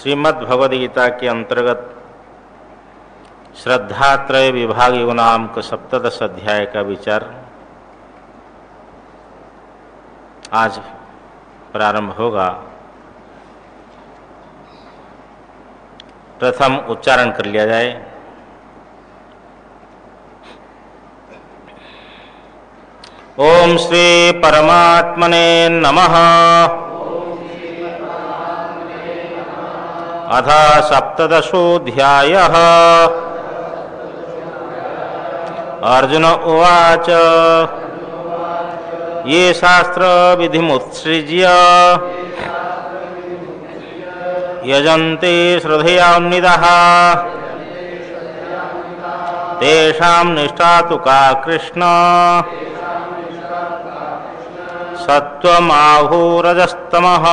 श्रीमद् भगवद गीता के अंतर्गत श्रद्धात्रय विभाग योग नामक 17 अध्याय का विचार आज प्रारंभ होगा। प्रथम उच्चारण कर लिया जाए। ओम श्री परमात्मने नमः। अथ सप्तदशोऽध्यायः। अर्जुन उवाच ये शास्त्र विधिमुत्सृज्य यजन्ते श्रद्धयान्वितः तेषां निष्ठा तु का कृष्ण सत्त्वमाहुरजस्तमः।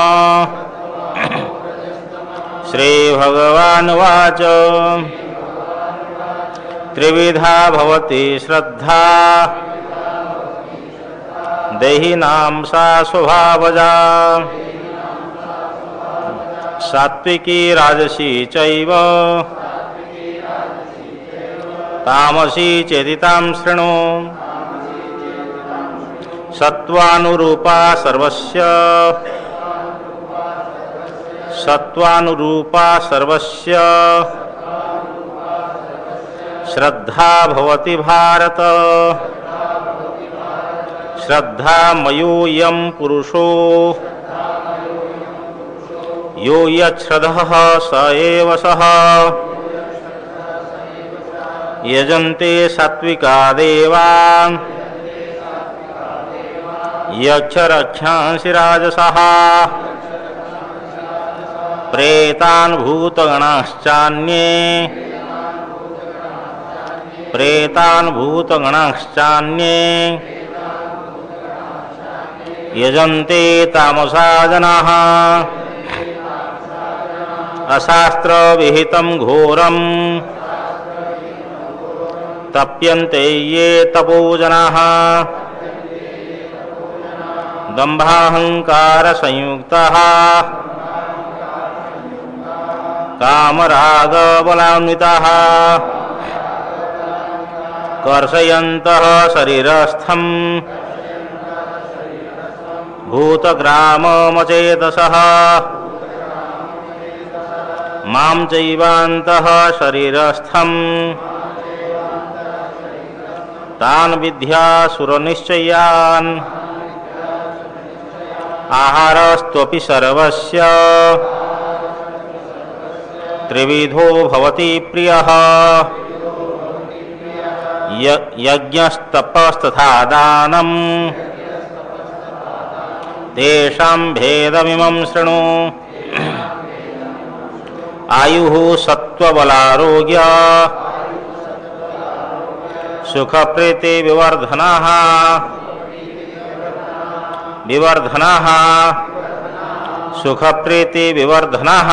श्रीभगवानुवाच त्रिविधा भवति श्रद्धा देहिनां सा स्वभावजा सात्विकी राजसी चैव तामसी चेति-तां शृणु। सत्त्वानुरूपा सर्वस्य श्रद्धा भवति भारत। श्रद्धामयोऽयं पुरुषो यो यच्छ्रद्धः स एव सः। यजन्ते सात्विका देवान् यच्छ रक्षांसि राजसः। प्रेतान् भूतगणाश्चान्ये यजन्ते तामसा जनाः। अशास्त्रविहितं घोरं तप्यन्ते ये तपोजनाः। दम्भाहंकारसंयुक्ताः कामरागबलान्विताः कर्षयन्तः शरीरस्थं भूतग्राममचेतसः। मां चैवान्तः शरीरस्थं तान् विद्यासुरनिश्चयान्। आहारस्त्वपि सर्वस्य त्रिविधो भवति प्रियः। यज्ञस्तपस्तथा दानं तेषां भेदमिमं शृणु। आयुः सत्त्वबलारोग्य सुखप्रीतिविवर्धनाः सुखप्रीतिविवर्धनाः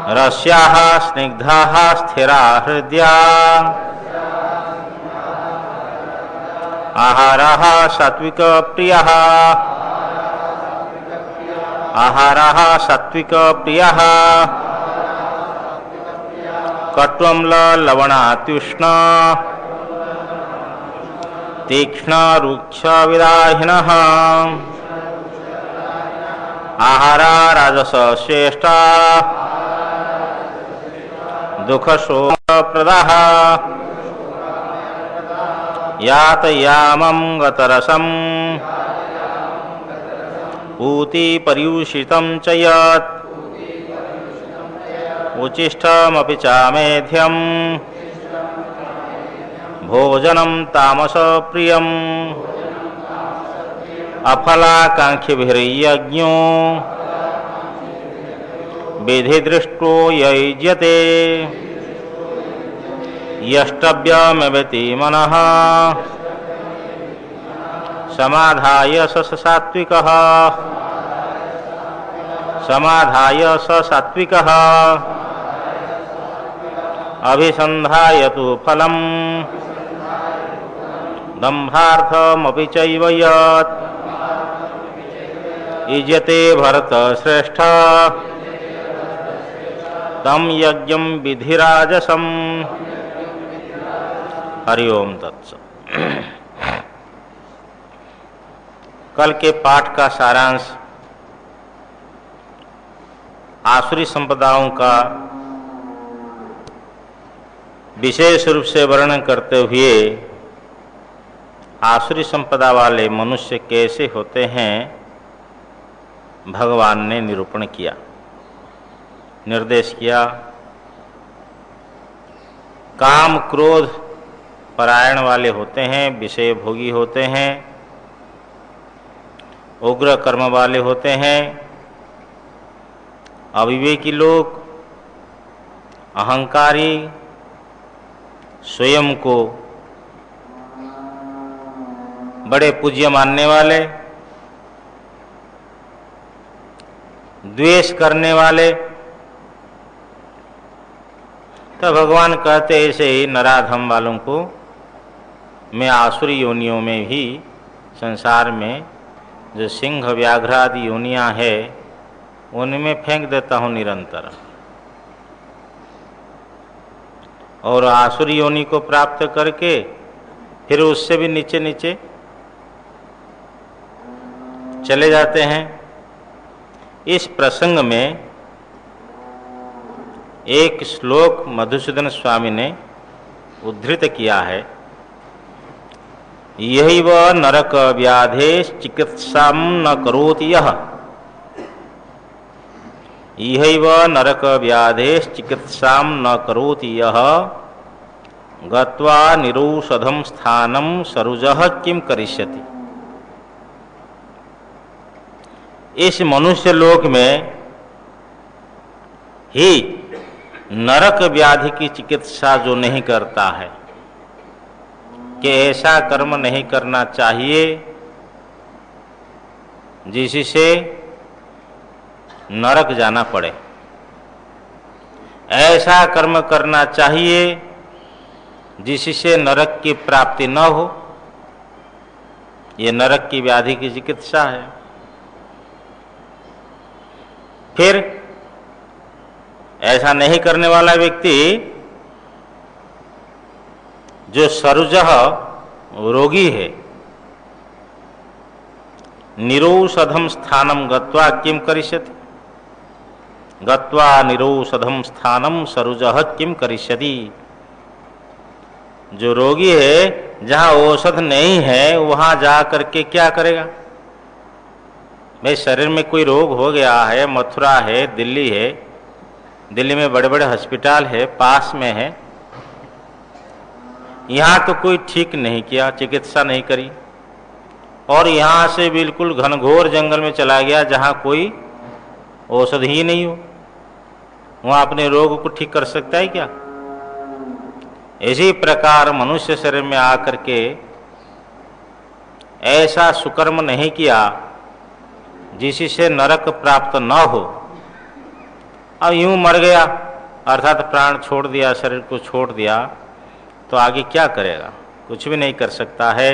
रस्याः स्निग्धाः स्थिरा हृदया। आहारः सात्विकप्रियः कट्वम्लवणात्युष्ण तीक्ष्णरुक्षविदाहिनः। आहारा राजसश्रेष्ठा दुःखशोकप्रदाः। यातयामं गतरसं पूतिपर्युषितं च यत् उच्छिष्टमपि चामेध्यं भोजनं तामसप्रियम्। अफलाकाङ्क्षिभिर्यज्ञो विधिदृष्टो युज्यते। यष्टव्यमेवेति मनः समाधाय स सात्विकः। अभिसन्धाय तु फलम् दम्भार्थमपि चैव यत् इजते भरत श्रेष्ठ तम यज्ञम विधिराजसम। हरिओम तत्सत्। कल के पाठ का सारांश आसुरी संपदाओं का विशेष रूप से वर्णन करते हुए आसुरी संपदा वाले मनुष्य कैसे होते हैं भगवान ने निरूपण किया, निर्देश किया। काम क्रोध परायण वाले होते हैं, विषय भोगी होते हैं, उग्र कर्म वाले होते हैं, अविवेकी लोग, अहंकारी, स्वयं को बड़े पूज्य मानने वाले, द्वेष करने वाले। तो भगवान कहते ऐसे ही नराधम वालों को मैं आसुरी योनियों में भी, संसार में जो सिंह व्याघ्र आदि योनियां है उनमें फेंक देता हूँ निरंतर, और आसुरी योनि को प्राप्त करके फिर उससे भी नीचे नीचे चले जाते हैं। इस प्रसंग में एक श्लोक मधुसूदन स्वामी ने उद्धृत किया है। यही वह नरक व्याधे चिकित्सा न करोति यह, यही वह नरक व्याधे चिकित्सा न करोति यह, गत्वा निरौषधम स्थानम सरुजः किम करिष्यति। इस मनुष्य लोक में ही नरक व्याधि की चिकित्सा जो नहीं करता है कि ऐसा कर्म नहीं करना चाहिए जिससे नरक जाना पड़े, ऐसा कर्म करना चाहिए जिससे नरक की प्राप्ति न हो, ये नरक की व्याधि की चिकित्सा है। फिर ऐसा नहीं करने वाला व्यक्ति जो सरुजः रोगी है, निरौषधम स्थानम गत्वा किम करिष्यति, गत्वा निरौषधम स्थानम सरुजः किम करिष्यति। जो रोगी है जहाँ औषध नहीं है वहाँ जा करके क्या करेगा। भाई शरीर में कोई रोग हो गया है, मथुरा है, दिल्ली है, दिल्ली में बड़े बड़े अस्पताल है, पास में है, यहाँ तो कोई ठीक नहीं किया, चिकित्सा नहीं करी, और यहाँ से बिल्कुल घनघोर जंगल में चला गया जहाँ कोई औषध ही नहीं हो, वहाँ अपने रोग को ठीक कर सकता है क्या। इसी प्रकार मनुष्य शरीर में आकर के ऐसा सुकर्म नहीं किया जिससे नरक प्राप्त न हो, अब यूं मर गया अर्थात प्राण छोड़ दिया, शरीर को छोड़ दिया, तो आगे क्या करेगा, कुछ भी नहीं कर सकता है।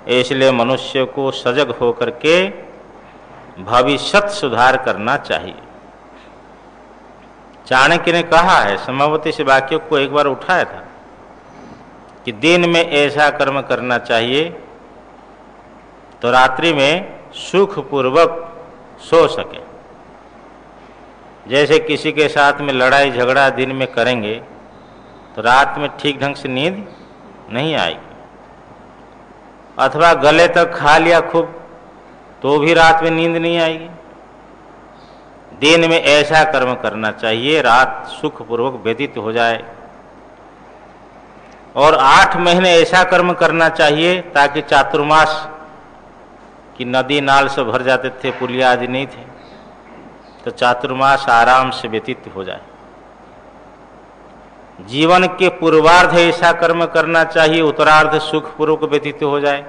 इसलिए मनुष्य को सजग होकर के भविष्यत सुधार करना चाहिए। चाणक्य ने कहा है, समावती से वाक्य को एक बार उठाया था कि दिन में ऐसा कर्म करना चाहिए तो रात्रि में सुखपूर्वक सो सके। जैसे किसी के साथ में लड़ाई झगड़ा दिन में करेंगे तो रात में ठीक ढंग से नींद नहीं आएगी, अथवा गले तक खा लिया खूब तो भी रात में नींद नहीं आएगी। दिन में ऐसा कर्म करना चाहिए रात सुखपूर्वक व्यतीत हो जाए, और 8 महीने ऐसा कर्म करना चाहिए ताकि चातुर्मास की नदी नाल से भर जाते थे, पुलिया आदि नहीं थे, तो चातुर्मास आराम से व्यतीत हो जाए। जीवन के पूर्वार्ध ऐसा कर्म करना चाहिए, उत्तरार्ध सुखपूर्वक व्यतीत हो जाए।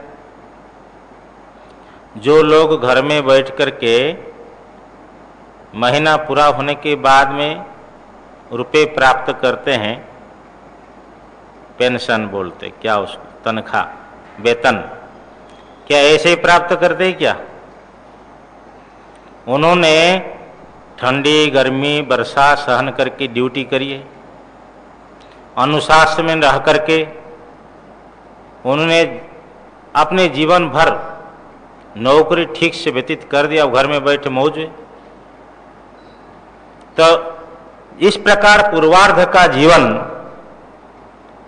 जो लोग घर में बैठ करके महीना पूरा होने के बाद में रुपए प्राप्त करते हैं, पेंशन बोलते क्या उसको, तनख्वाह, वेतन, क्या ऐसे ही प्राप्त करते हैं क्या। उन्होंने ठंडी गर्मी वर्षा सहन करके ड्यूटी करी है, अनुशासन में रह करके उन्होंने अपने जीवन भर नौकरी ठीक से व्यतीत कर दिया, अब घर में बैठे मौज है। तो इस प्रकार पूर्वार्ध का जीवन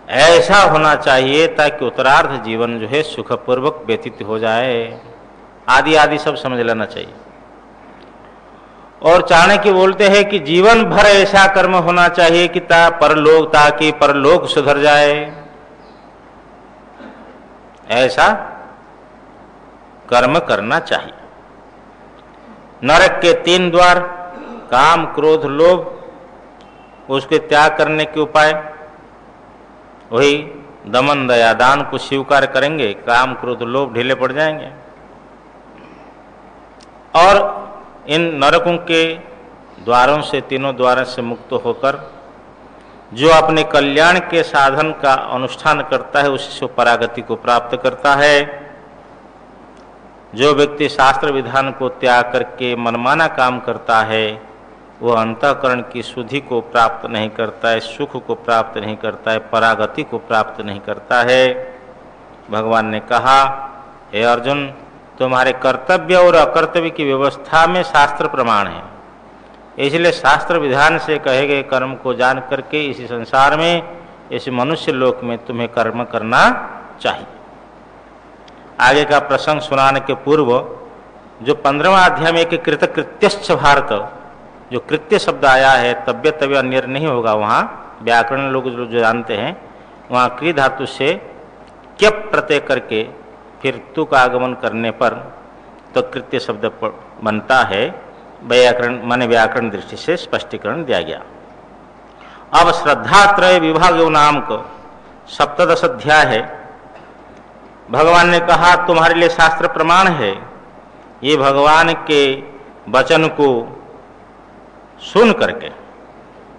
ऐसा होना चाहिए ताकि उत्तरार्ध जीवन जो है सुखपूर्वक व्यतीत हो जाए। आदि आदि सब समझ लेना चाहिए। और चाणक्य बोलते हैं कि जीवन भर ऐसा कर्म होना चाहिए कि ताकि परलोक सुधर जाए। ऐसा कर्म करना चाहिए। नरक के 3 द्वार, काम क्रोध लोभ, उसके त्याग करने के उपाय वही दमन दया दान को स्वीकार करेंगे, काम क्रोध लोभ ढीले पड़ जाएंगे। और इन नरकों के द्वारों से, तीनों द्वारों से मुक्त होकर जो अपने कल्याण के साधन का अनुष्ठान करता है उसी से परागति को प्राप्त करता है। जो व्यक्ति शास्त्र विधान को त्याग करके मनमाना काम करता है वह अंतःकरण की शुद्धि को प्राप्त नहीं करता है, सुख को प्राप्त नहीं करता है, परागति को प्राप्त नहीं करता है। भगवान ने कहा, हे अर्जुन, तुम्हारे कर्तव्य और अकर्तव्य की व्यवस्था में शास्त्र प्रमाण है, इसलिए शास्त्र विधान से कहे गए कर्म को जान करके इसी संसार में, इस मनुष्य लोक में तुम्हें कर्म करना चाहिए। आगे का प्रसंग सुनाने के पूर्व जो 15वां अध्याय में एक कृतकृत्यश्च भारत, जो कृत्य शब्द आया है, तव्य तव्य अन्य नहीं होगा, वहाँ व्याकरण लोग जो जानते हैं, वहाँ क्री धातु से क्यप प्रत्यय करके फिर तु का आगमन करने पर तो कृत्य शब्द बनता है। व्याकरण माने व्याकरण दृष्टि से स्पष्टीकरण दिया गया। अब श्रद्धात्रय विभाग नाम को 17 अध्याय है। भगवान ने कहा तुम्हारे लिए शास्त्र प्रमाण है। ये भगवान के वचन को सुन करके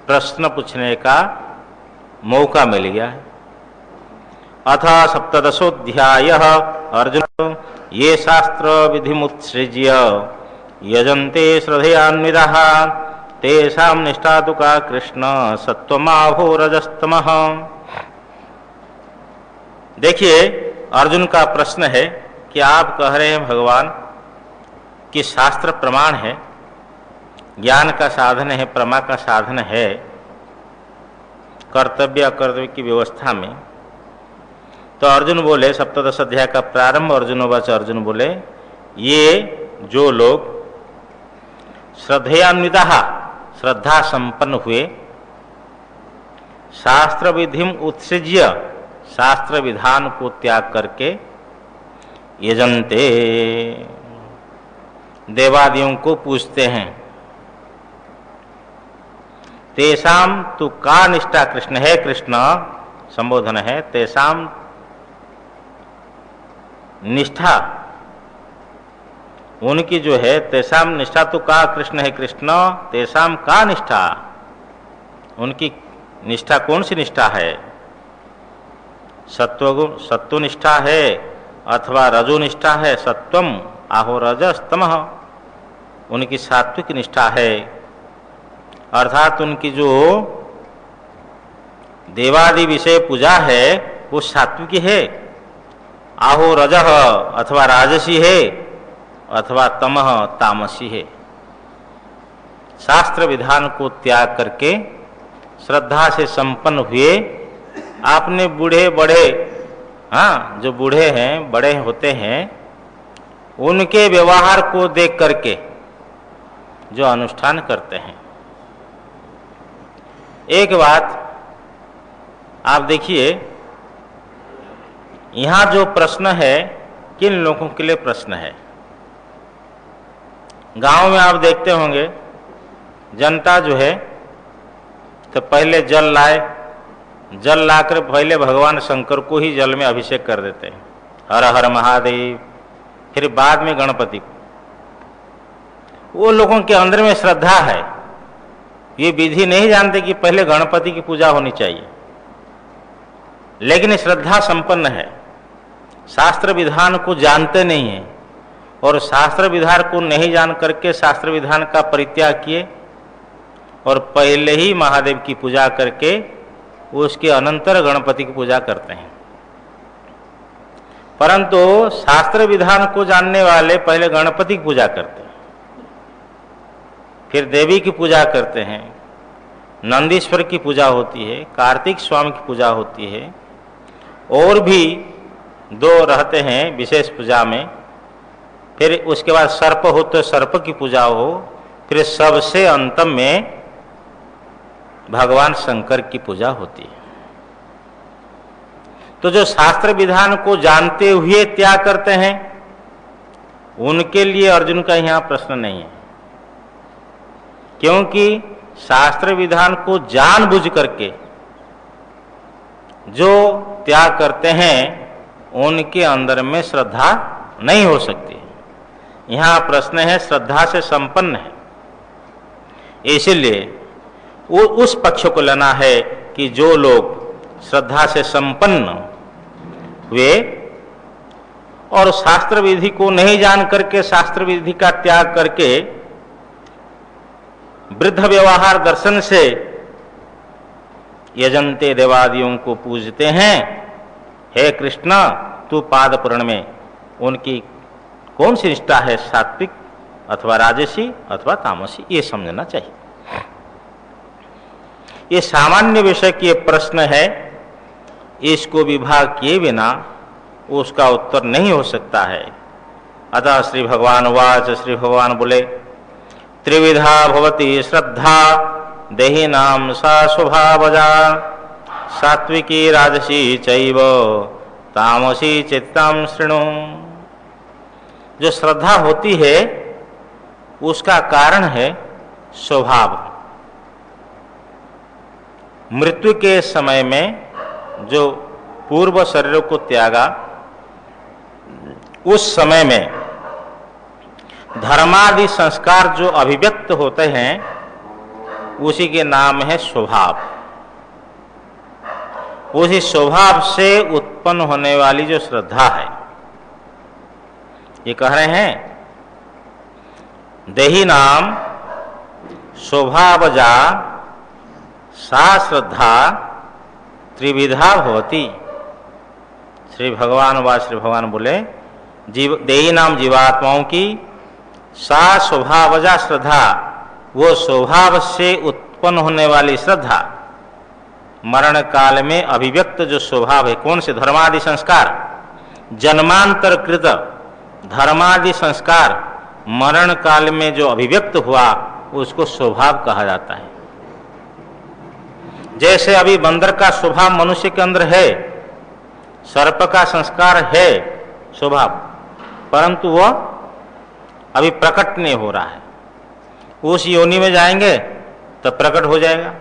प्रश्न पूछने का मौका मिल गया है। अथ 17 अर्जुन ये शास्त्र विधिमुत्सृज्य यजन्ते श्रद्धयान्वितः तेषां निष्ठा तु का कृष्ण सत्वमाहो रजस्तमः। देखिए, अर्जुन का प्रश्न है कि आप कह रहे हैं भगवान कि शास्त्र प्रमाण है, ज्ञान का साधन है, प्रमा का साधन है कर्तव्य अकर्तव्य की व्यवस्था में। तो अर्जुन बोले, 17 अध्याय का प्रारंभ अर्जुनोवाच, अर्जुन बोले ये जो लोग श्रद्धयान्विता श्रद्धा संपन्न हुए, शास्त्र विधिम उत्सृज्य शास्त्र विधान को त्याग करके, यजन्ते देवादियों को पूजते हैं, तेषाम तु का निष्ठा कृष्ण है, कृष्ण संबोधन है, तेषाम निष्ठा उनकी जो है, तेषाम निष्ठा तो का कृष्ण है, कृष्ण तेषाम का निष्ठा, उनकी निष्ठा कौन सी निष्ठा है? सत्व निष्ठा है अथवा रजो निष्ठा है? सत्वम आहो रजस्तमः, उनकी सात्विक निष्ठा है, अर्थात उनकी जो देवादि विषय पूजा है वो सात्विक है। आहो रजः अथवा राजसी है अथवा तमः तामसी है। शास्त्र विधान को त्याग करके श्रद्धा से संपन्न हुए, आपने बूढ़े बड़े, हाँ जो बूढ़े हैं बड़े होते हैं, उनके व्यवहार को देख करके जो अनुष्ठान करते हैं। एक बात आप देखिए, यहाँ जो प्रश्न है किन लोगों के लिए प्रश्न है? गांव में आप देखते होंगे जनता जो है तो पहले जल लाए, जल लाकर पहले भगवान शंकर को ही जल में अभिषेक कर देते हैं, हर हर महादेव, फिर बाद में गणपति को। वो लोगों के अंदर में श्रद्धा है, ये विधि नहीं जानते कि पहले गणपति की पूजा होनी चाहिए, लेकिन श्रद्धा संपन्न है, शास्त्र विधान को जानते नहीं है, और शास्त्र विधान को नहीं जान करके शास्त्र विधान का परित्याग किए और पहले ही महादेव की पूजा करके उसके अनंतर गणपति की पूजा करते हैं। परंतु शास्त्र विधान को जानने वाले पहले गणपति की पूजा करते हैं, फिर देवी की पूजा करते हैं, नंदीश्वर की पूजा होती है, कार्तिक स्वामी की पूजा होती है, और भी दो रहते हैं विशेष पूजा में। फिर उसके बाद सर्प हो तो सर्प की पूजा हो, फिर सबसे अंतम में भगवान शंकर की पूजा होती है। तो जो शास्त्र विधान को जानते हुए त्याग करते हैं उनके लिए अर्जुन का यहाँ प्रश्न नहीं है, क्योंकि शास्त्र विधान को जानबूझ करके जो त्याग करते हैं उनके अंदर में श्रद्धा नहीं हो सकती। यहाँ प्रश्न है श्रद्धा से संपन्न है, इसीलिए वो उस पक्ष को लेना है कि जो लोग श्रद्धा से संपन्न हुए और शास्त्र विधि को नहीं जान करके शास्त्र विधि का त्याग करके वृद्ध व्यवहार दर्शन से यजंते देवादियों को पूजते हैं, हे कृष्ण तू पाद पूर्ण में उनकी कौन सी निष्ठा है, सात्विक अथवा राजसी अथवा तामसी, ये समझना चाहिए। ये सामान्य विषय के प्रश्न है, इसको विभाग किए बिना उसका उत्तर नहीं हो सकता है। अतः श्री भगवान वाच, श्री भगवान बोले त्रिविधा भवति श्रद्धा देहि नाम सा स्वभावजा सात्विकी राजसी चैव तामसी चित्तां शृणु। जो श्रद्धा होती है उसका कारण है स्वभाव। मृत्यु के समय में जो पूर्व शरीर को त्यागा उस समय में धर्मादि संस्कार जो अभिव्यक्त होते हैं उसी के नाम है स्वभाव। उसी स्वभाव से उत्पन्न होने वाली जो श्रद्धा है, ये कह रहे हैं देहि नाम स्वभावजा सा श्रद्धा त्रिविधा भवति। श्री भगवान बोले देही नाम जीवात्माओं की सा स्वभावजा श्रद्धा, वो स्वभाव से उत्पन्न होने वाली श्रद्धा मरण काल में अभिव्यक्त जो स्वभाव है, कौन से धर्मादि संस्कार, जन्मांतर कृत धर्मादि संस्कार मरण काल में जो अभिव्यक्त हुआ उसको स्वभाव कहा जाता है। जैसे अभी बंदर का स्वभाव मनुष्य के अंदर है, सर्प का संस्कार है स्वभाव, परंतु वह अभी प्रकट नहीं हो रहा है। उस योनि में जाएंगे तो प्रकट हो जाएगा।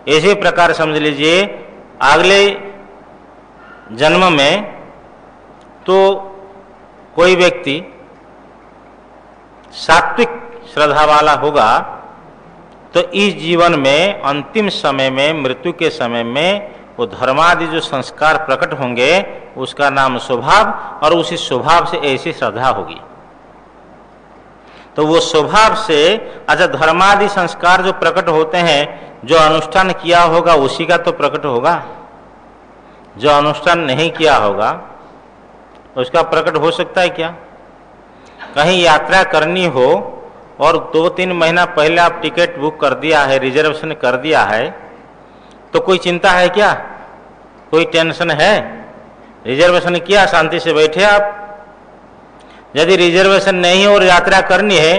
इसी प्रकार समझ लीजिए अगले जन्म में तो कोई व्यक्ति सात्विक श्रद्धा वाला होगा तो इस जीवन में अंतिम समय में मृत्यु के समय में वो धर्मादि जो संस्कार प्रकट होंगे उसका नाम स्वभाव, और उसी स्वभाव से ऐसी श्रद्धा होगी। तो वो स्वभाव से अच्छा धर्मादि संस्कार जो प्रकट होते हैं, जो अनुष्ठान किया होगा उसी का तो प्रकट होगा, जो अनुष्ठान नहीं किया होगा उसका प्रकट हो सकता है क्या? कहीं यात्रा करनी हो और 2-3 महीना पहले आप टिकट बुक कर दिया है, रिजर्वेशन कर दिया है, तो कोई चिंता है क्या? कोई टेंशन है? रिजर्वेशन किया, शांति से बैठे आप। यदि रिजर्वेशन नहीं और यात्रा करनी है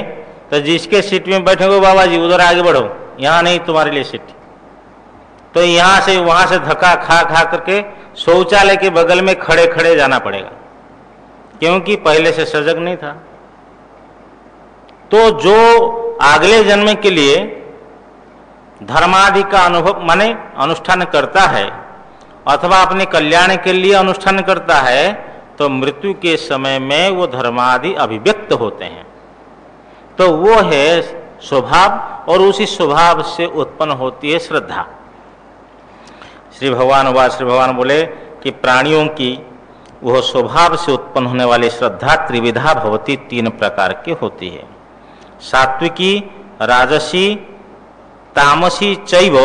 तो जिसके सीट में बैठोगे बाबा जी उधर आगे बढ़ो, यहाँ नहीं तुम्हारे लिए सीट। तो यहाँ से वहाँ से धक्का खा खा करके शौचालय के बगल में खड़े खड़े जाना पड़ेगा, क्योंकि पहले से सजग नहीं था। तो जो अगले जन्म के लिए धर्मादि का अनुभव माने अनुष्ठान करता है अथवा अपने कल्याण के लिए अनुष्ठान करता है, तो मृत्यु के समय में वो धर्मादि अभिव्यक्त होते हैं। तो वो है स्वभाव, और उसी स्वभाव से उत्पन्न होती है श्रद्धा। श्री भगवान बोले कि प्राणियों की वह स्वभाव से उत्पन्न होने वाली श्रद्धा त्रिविधा भवती, 3 प्रकार की होती है। सात्विकी, राजसी, तामसी चैव।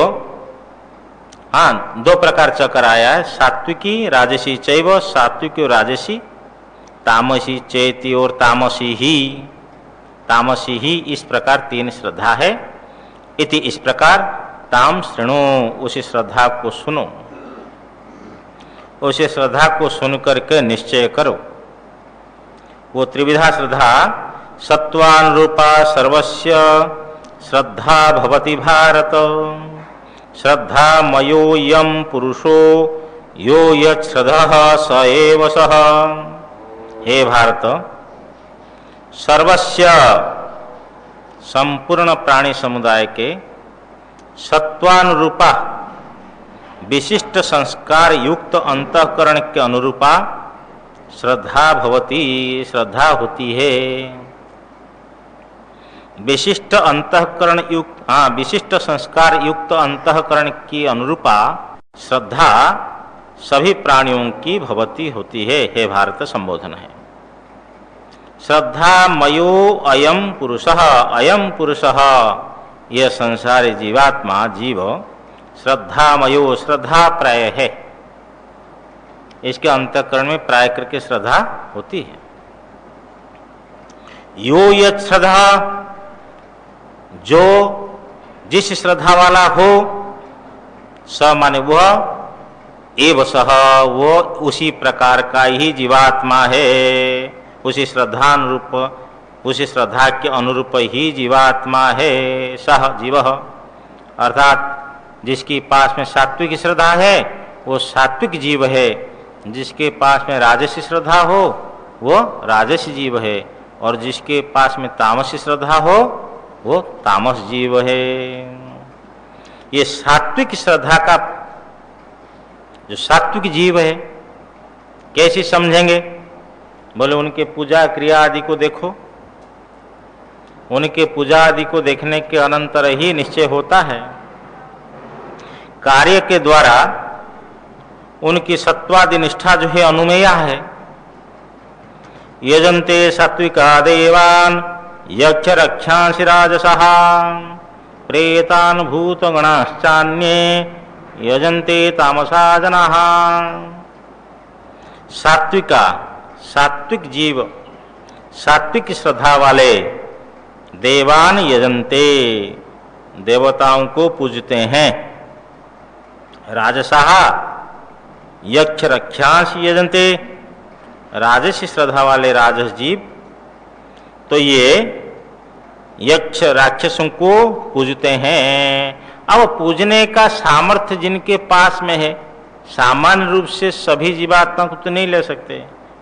हाँ, 2 प्रकार चक्कर आया है, सात्विकी, राजसी चैव, सात्विकी और राजसी, तामसी चेति और तामसी ही, इस प्रकार 3 श्रद्धा है। इति, इस प्रकार, ताम शृणु, उसी श्रद्धा को सुनो, उसी श्रद्धा को सुन करके निश्चय करो। वो त्रिविधा श्रद्धा सत्वानुरूपा सर्वस्य श्रद्धा भवति भारत। श्रद्धा मयोयम पुरुषो यो यच्छ्रद्धः स एव सः। हे भारत, सर्वस्य, संपूर्ण प्राणी समुदाय के सत्वानुरूपा, विशिष्ट संस्कार युक्त अंतःकरण के अनुरूपा श्रद्धा भवती, श्रद्धा होती है। विशिष्ट अंतःकरण युक्त, विशिष्ट संस्कार युक्त अंतःकरण की अनुरूपा श्रद्धा सभी प्राणियों की भवती होती है। हे भारत, संबोधन है। श्रद्धा मयो अयम पुरुषः, अयम पुरुषः, यह संसारी जीवात्मा, जीव श्रद्धामयो, श्रद्धा प्राय है। इसके अंतःकरण में प्राय करके श्रद्धा होती है। यो यत् श्रद्धा, जो जिस श्रद्धा वाला हो, स माने वह, एव सह, वो उसी प्रकार का ही जीवात्मा है। उसी श्रद्धानुरूप, उसी श्रद्धा के अनुरूप ही जीवात्मा है। सह जीव, अर्थात जिसके पास में सात्विक श्रद्धा है वो सात्विक जीव है, जिसके पास में राजसी श्रद्धा हो वो राजसी जीव है, और जिसके पास में तामसी श्रद्धा हो वो तामस जीव है। ये सात्विक श्रद्धा का जो सात्विक जीव है कैसे समझेंगे? बोले उनके पूजा क्रिया आदि को देखो, उनके पूजा आदि को देखने के अनंतर ही निश्चय होता है। कार्य के द्वारा उनकी सत्वादि निष्ठा जो है अनुमेया है। यजन्ते सात्विका देवान यक्ष रक्षांसि राजसः प्रेतान् भूतगणाश्चान्ये यजन्ते तामसा जनाः। सात्विका, सात्विक जीव, सात्विक श्रद्धा वाले देवान यजन्ते, देवताओं को पूजते हैं। राजसः यक्ष रक्षांस यजन्ते, राजसी श्रद्धा वाले राजस जीव तो ये यक्ष राक्षसों को पूजते हैं। अब पूजने का सामर्थ्य जिनके पास में है, सामान्य रूप से सभी जीवात्मा को तो नहीं ले सकते।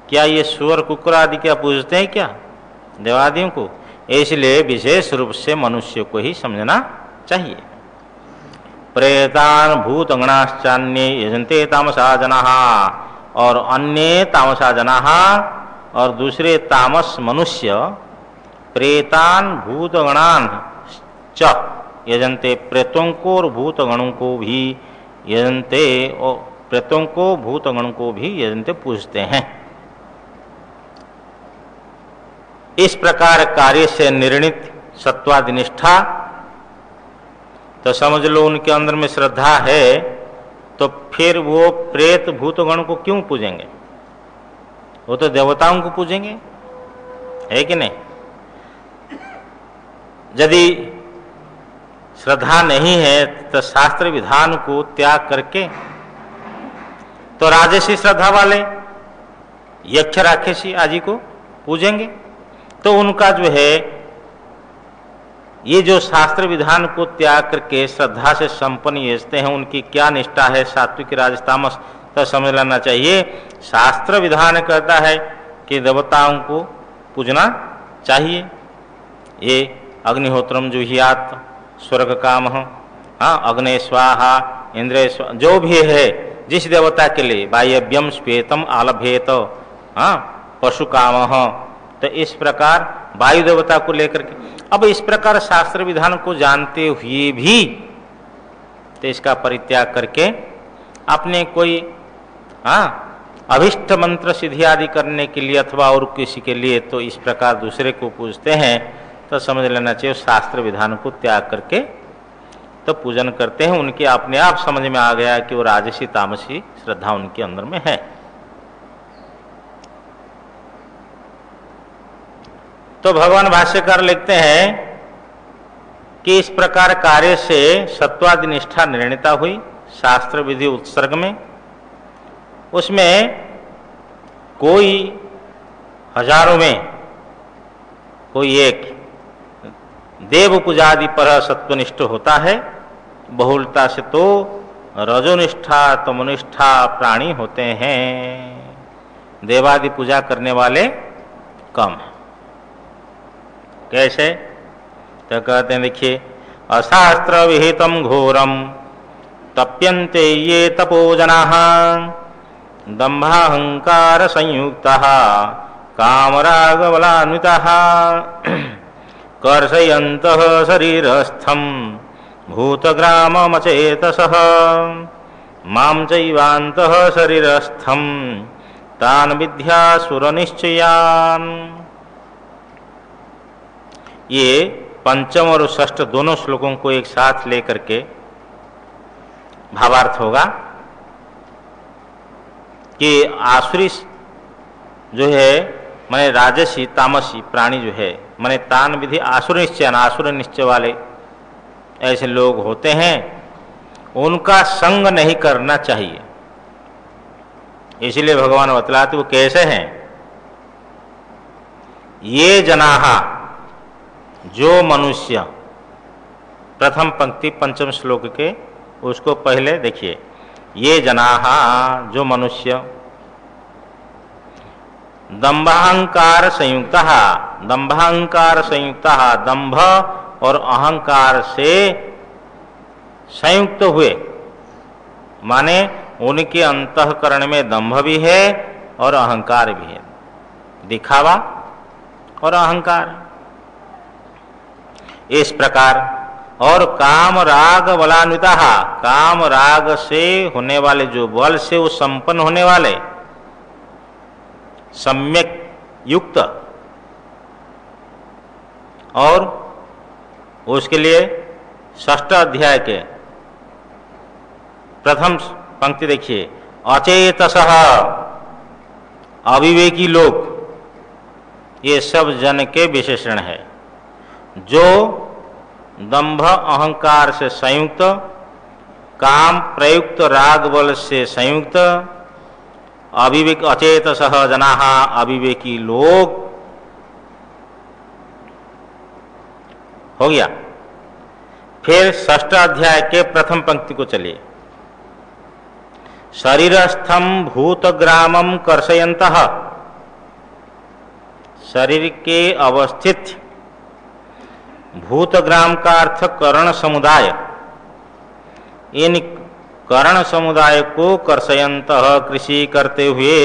क्या ये सुअर कुकुर आदि क्या पूजते हैं क्या देवादियों को? इसलिए विशेष रूप से मनुष्य को ही समझना चाहिए। प्रेतान भूतगणाश्चान्ये यजन्ते तामसा जनाः, और अन्य तामसा जनाः, और दूसरे तामस मनुष्य प्रेतान भूतगणान च यजन्ते, प्रेतों को और भूतगणों को भी यजन्ते, और प्रेतों को भूतगणों को भी यजन्ते पूजते हैं। इस प्रकार कार्य से निर्णित सत्वादि निष्ठा, तो समझ लो उनके अंदर में श्रद्धा है, तो फिर वो प्रेत भूतगण को क्यों पूजेंगे? वो तो देवताओं को पूजेंगे, है कि नहीं? यदि श्रद्धा नहीं है तो शास्त्र विधान को त्याग करके तो राजसी श्रद्धा वाले यक्ष राक्षसी आदि को पूजेंगे। तो उनका जो है ये जो शास्त्र विधान को त्याग करके श्रद्धा से संपन्न यजते हैं, उनकी क्या निष्ठा है, सात्विक राजस तामस, तो समझ लेना चाहिए शास्त्र विधान कहता है कि देवताओं को पूजना चाहिए। ये अग्निहोत्रम जुहियात स्वर्ग काम, अग्ने स्वाहा इंद्र स्वाहा, जो भी है जिस देवता के लिए, वायव्यम श्वेतम आलभेत, पशु काम, तो इस प्रकार वायु देवता को लेकर के, अब इस प्रकार शास्त्र विधान को जानते हुए भी तो इसका परित्याग करके अपने कोई अभिष्ट मंत्र सिद्धि आदि करने के लिए अथवा और किसी के लिए तो इस प्रकार दूसरे को पूजते हैं, तो समझ लेना चाहिए शास्त्र विधान को त्याग करके तो पूजन करते हैं। उनके अपने आप समझ में आ गया कि वो राजसी तामसी श्रद्धा उनके अंदर में है। तो भगवान भाष्यकार लिखते हैं कि इस प्रकार कार्य से सत्वादि निष्ठा निर्णीता हुई शास्त्र विधि उत्सर्ग में। उसमें कोई हजारों में कोई एक देव पूजादि पर सत्वनिष्ठ होता है, बहुलता से तो रजोनिष्ठा तमोनिष्ठा प्राणी होते हैं। देवादि पूजा करने वाले कम हैं। कैसे? तो कहते हैं, देखिए, अशास्त्र विहितम घोरम तप्यन्ते ये तपोजनाः दम्भाहंकार संयुक्तः कामरागबलान्वितः कर्षयन्तः शरीरस्थं भूतग्राममचेतसः मां चैवान्तः शरीरस्थं तान् विद्यासुरनिश्चयान्। ये पंचम और षष्ठ दोनों श्लोकों को एक साथ लेकर के भावार्थ होगा कि आसुरी जो है माने राजसी तामसी प्राणी जो है माने तान विधि आसुर निश्चय, आसुर निश्चय वाले ऐसे लोग होते हैं, उनका संग नहीं करना चाहिए। इसलिए भगवान बतलाते वो कैसे हैं। ये जनाहा, जो मनुष्य, प्रथम पंक्ति पंचम श्लोक के उसको पहले देखिए। ये जनाहा, जो मनुष्य, दंभाहंकार संयुक्त, दंभाहंकार संयुक्त, दंभ और अहंकार से संयुक्त हुए, माने उनके अंतःकरण में दंभ भी है और अहंकार भी है, दिखावा और अहंकार इस प्रकार। और काम राग बलान्विता, काम राग से होने वाले, जो बल से वो संपन्न होने वाले, सम्यक युक्त, और उसके लिए षष्ठ अध्याय के प्रथम पंक्ति देखिए, अचेतसः, अविवेकी लोग, ये सब जन के विशेषण है। जो दंभ अहंकार से संयुक्त, काम प्रयुक्त राग बल से संयुक्त, अविवेक, अचेतसः जनाः, अविवेकी लोग, हो गया। फिर षष्ठ अध्याय के प्रथम पंक्ति को चलिए। शरीरस्थम भूतग्रामम कर्षयन्तः, शरीर के अवस्थित भूतग्राम का अर्थ कर्ण समुदाय, इन कर्ण समुदाय को कर्षयन्तः, कृषि करते हुए,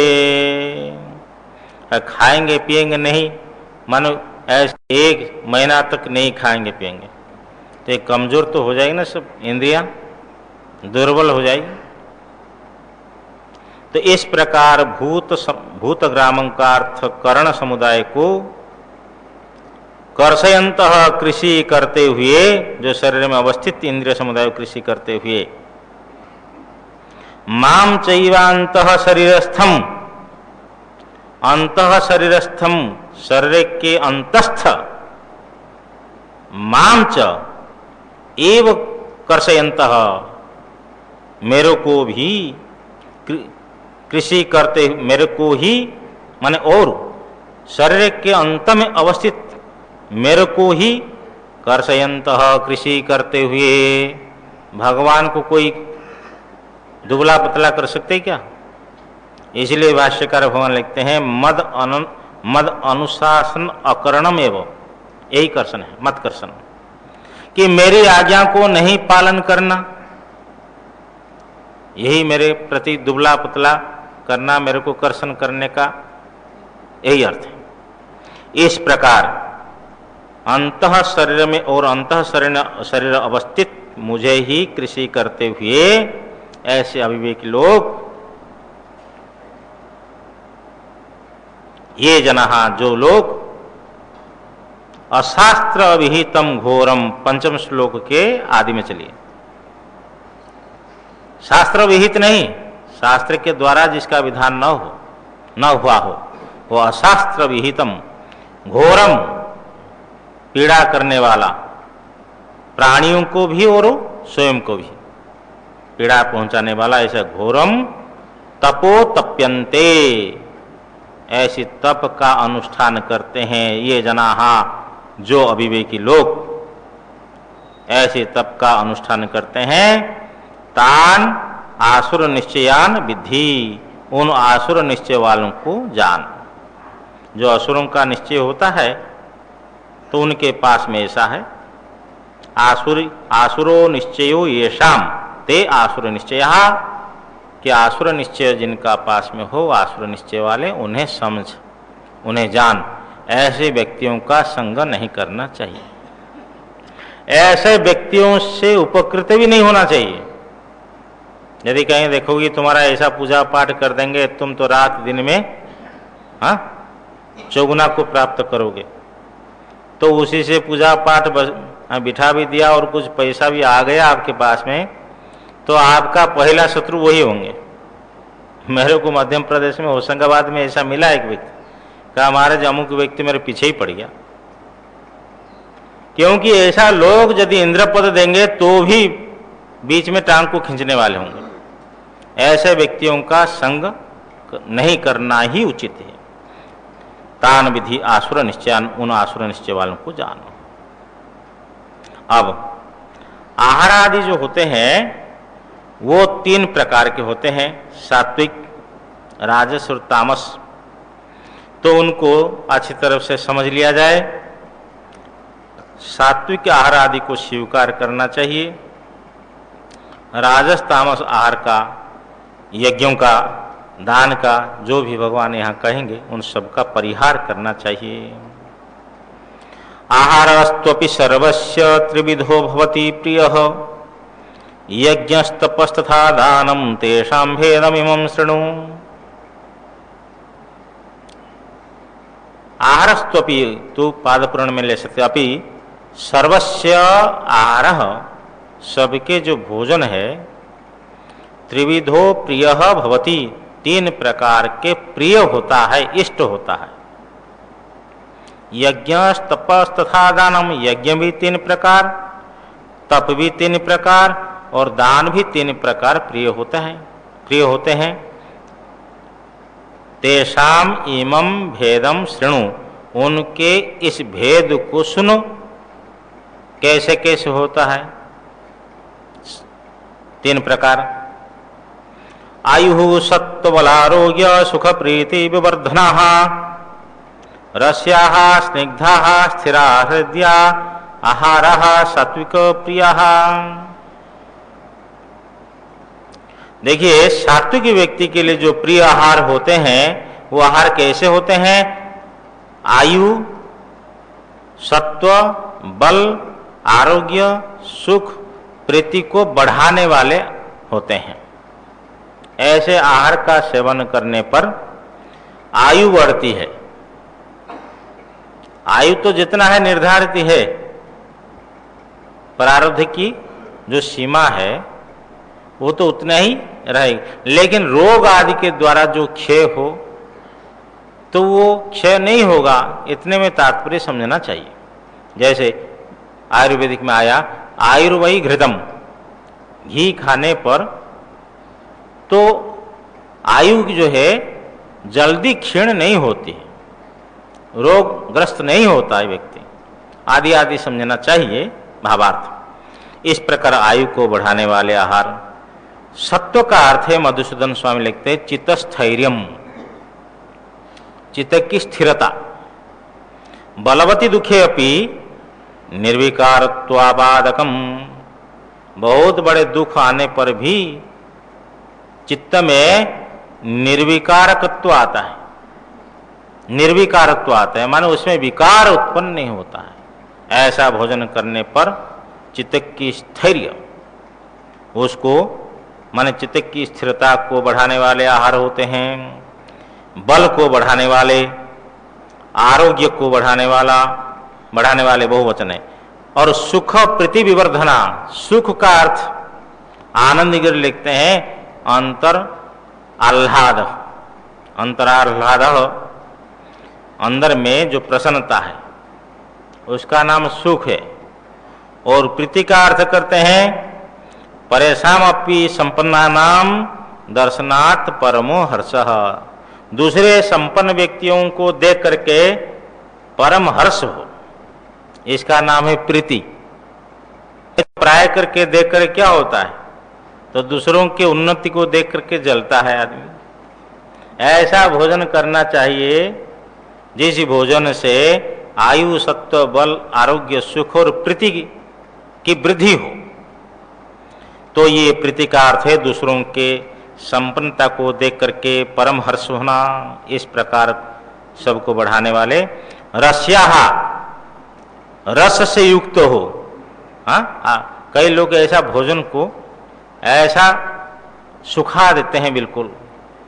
खाएंगे पिएंगे नहीं, मानो ऐसे एक महीना तक नहीं खाएंगे पिएंगे तो एक कमजोर तो हो जाएगी ना, सब इंद्रियां दुर्बल हो जाएगी। तो इस प्रकार भूतग्रामं का अर्थ कर्ण समुदाय को कर्षयन्तः, कृषि करते हुए, जो शरीर में अवस्थित इंद्रिय समुदाय कृषि करते हुए, माम चैवान्तः शरीरस्थम, अंतः शरीरस्थम, शरीर के अंतस्थ, माम च एव कर्षयन्तः, मेरे को भी कृषि करते, मेरे को ही माने और शरीर के अंत में अवस्थित मेरे को ही कर्षयन्तः, कृषि करते हुए। भगवान को कोई दुबला पतला कर सकते क्या? इसलिए भाष्यकार भगवान लिखते हैं, मद अनुशासन अकरणम एवं, यही कर्षण है, मत कर्षण, कि मेरी आज्ञा को नहीं पालन करना, यही मेरे प्रति दुबला पतला करना, मेरे को कर्षण करने का यही अर्थ है। इस प्रकार अंतः शरीर में और अंतः शरीर अवस्थित मुझे ही कृषि करते हुए ऐसे अविवेकी लोग ये जनाः जो लोग अशास्त्र विहितम घोरम, पंचम श्लोक के आदि में चलिए। शास्त्र विहित नहीं, शास्त्र के द्वारा जिसका विधान न हुआ हो, वो अशास्त्र विहितम घोरम, पीड़ा करने वाला, प्राणियों को भी और स्वयं को भी पीड़ा पहुंचाने वाला ऐसा घोरम तपो तप्यन्ते, ऐसी तप का अनुष्ठान करते हैं ये जनाः, जो अविवेकी लोग ऐसे तप का अनुष्ठान करते हैं। तान आसुर निश्चयान विद्धि, उन आसुर निश्चय वालों को जान। जो असुरों का निश्चय होता है तो उनके पास में ऐसा है, आसुरो निश्चयो येषाम ते आसुर निश्चयः, कि आसुर निश्चय जिनका पास में हो, आसुर निश्चय वाले, उन्हें समझ, उन्हें जान। ऐसे व्यक्तियों का संग नहीं करना चाहिए, ऐसे व्यक्तियों से उपकृत भी नहीं होना चाहिए। यदि कहीं देखोगे तुम्हारा ऐसा पूजा पाठ कर देंगे, तुम तो रात दिन में चौगुना को प्राप्त करोगे, तो उसी से पूजा पाठ बिठा भी दिया और कुछ पैसा भी आ गया आपके पास में, तो आपका पहला शत्रु वही होंगे। मेरे को मध्य प्रदेश में होशंगाबाद में ऐसा मिला, एक व्यक्ति कहा महाराज अमुक व्यक्ति मेरे पीछे ही पड़ गया। क्योंकि ऐसा लोग यदि इंद्र पद देंगे तो भी बीच में टांग को खींचने वाले होंगे। ऐसे व्यक्तियों का संग नहीं करना ही उचित है। तान विधि आसुर निश्चयान, उन आसुर निश्चय वालों को जानो। अब आहार आदि जो होते हैं वो 3 प्रकार के होते हैं, सात्विक, राजस और तामस। तो उनको अच्छी तरह से समझ लिया जाए। सात्विक आहार आदि को स्वीकार करना चाहिए। राजस तामस आहार का, यज्ञों का, दान का, जो भी भगवान यहाँ कहेंगे उन सब का परिहार करना चाहिए। आहारस्त्वपि सर्वस्य त्रिविधो भवति प्रियः, यज्ञस्तपस्तथा दानं तेषां भेदमिमं शृणु। आहारस्त्वपि तो पादपुराण में ले सकते, अपि सर्वस्य आहारः, सबके जो भोजन है, त्रिविधो प्रियः भवति, 3 प्रकार के प्रिय होता है, इष्ट होता है। यज्ञ तपस तथा दानम, यज्ञ भी 3 प्रकार, तप भी 3 प्रकार और दान भी 3 प्रकार प्रिय होते हैं। तेषाम इमं भेदम शृणु, उनके इस भेद को सुनो। कैसे कैसे होता है? 3 प्रकार। आयु सत्वबलारोग्य सुख प्रीति विवर्धनाः, रस्याः स्निग्धाः स्थिरा हृदया, आहारः सात्विक प्रियः। देखिए, सात्विक व्यक्ति के लिए जो प्रिय आहार होते हैं वो आहार कैसे होते हैं? आयु, सत्व, बल, आरोग्य, सुख, प्रीति को बढ़ाने वाले होते हैं। ऐसे आहार का सेवन करने पर आयु बढ़ती है। आयु तो जितना है निर्धारित है, प्रारब्ध की जो सीमा है वो तो उतना ही रहेगी, लेकिन रोग आदि के द्वारा जो क्षय हो तो वो क्षय नहीं होगा, इतने में तात्पर्य समझना चाहिए। जैसे आयुर्वेदिक में आया आयुर्वयी घृतम, घी खाने पर तो आयु जो है जल्दी क्षीण नहीं होती है, रोगग्रस्त नहीं होता है व्यक्ति, आदि आदि समझना चाहिए भावार्थ। इस प्रकार आयु को बढ़ाने वाले आहार। सत्व का अर्थ है, मधुसूदन स्वामी लिखते हैं, चित्तस्थैर्यम, चित्त की स्थिरता। बलवती दुखे अपि निर्विकारत्वाबादकम, बहुत बड़े दुख आने पर भी चित्त में निर्विकारकत्व आता है, निर्विकारत्व आता है, माने उसमें विकार उत्पन्न नहीं होता है। ऐसा भोजन करने पर चित्त की स्थैर्य, उसको माने चित्त की स्थिरता को बढ़ाने वाले आहार होते हैं। बल को बढ़ाने वाले, आरोग्य को बढ़ाने वाले बहुवचन है। और सुख प्रीति विवर्धना, सुख का अर्थ आनंद गिर लिखते हैं अंतर आह्लाद, अंतराह्लाद, अंदर में जो प्रसन्नता है उसका नाम सुख है। और प्रीति का अर्थ करते हैं परेशान अपि संपन्ना नाम दर्शनात् परमो हर्षः, दूसरे संपन्न व्यक्तियों को देख करके परम हर्ष हो, इसका नाम है प्रीति। प्राय करके देख कर क्या होता है, तो दूसरों की उन्नति को देख करके जलता है आदमी। ऐसा भोजन करना चाहिए जिस भोजन से आयु सत्व बल आरोग्य सुख और प्रीति की वृद्धि हो। तो ये प्रीति का अर्थ है दूसरों के संपन्नता को देख करके परम हर्ष होना, इस प्रकार सबको बढ़ाने वाले। रस्याहा, रस से युक्त हो। कई लोग ऐसा भोजन को ऐसा सुखा देते हैं, बिल्कुल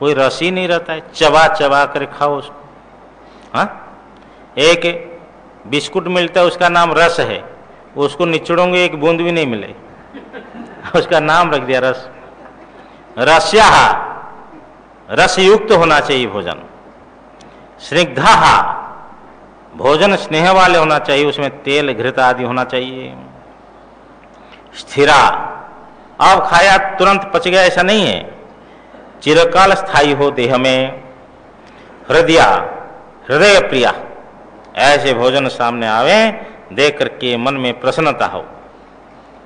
कोई रस ही नहीं रहता है, चबा चबा कर खाओ उसको। एक बिस्कुट मिलता है उसका नाम रस है, उसको निचड़ोगे एक बूंद भी नहीं मिले, उसका नाम रख दिया रस। रस्याहा, रस युक्त होना चाहिए भोजन। स्निग्धाहा, भोजन स्नेह वाले होना चाहिए, उसमें तेल घृत आदि होना चाहिए। स्थिरा, अब खाया तुरंत पच गया ऐसा नहीं है, चिरकाल स्थायी हो देह में। हृदय, हृदय प्रिया, ऐसे भोजन सामने आवे देख करके मन में प्रसन्नता हो,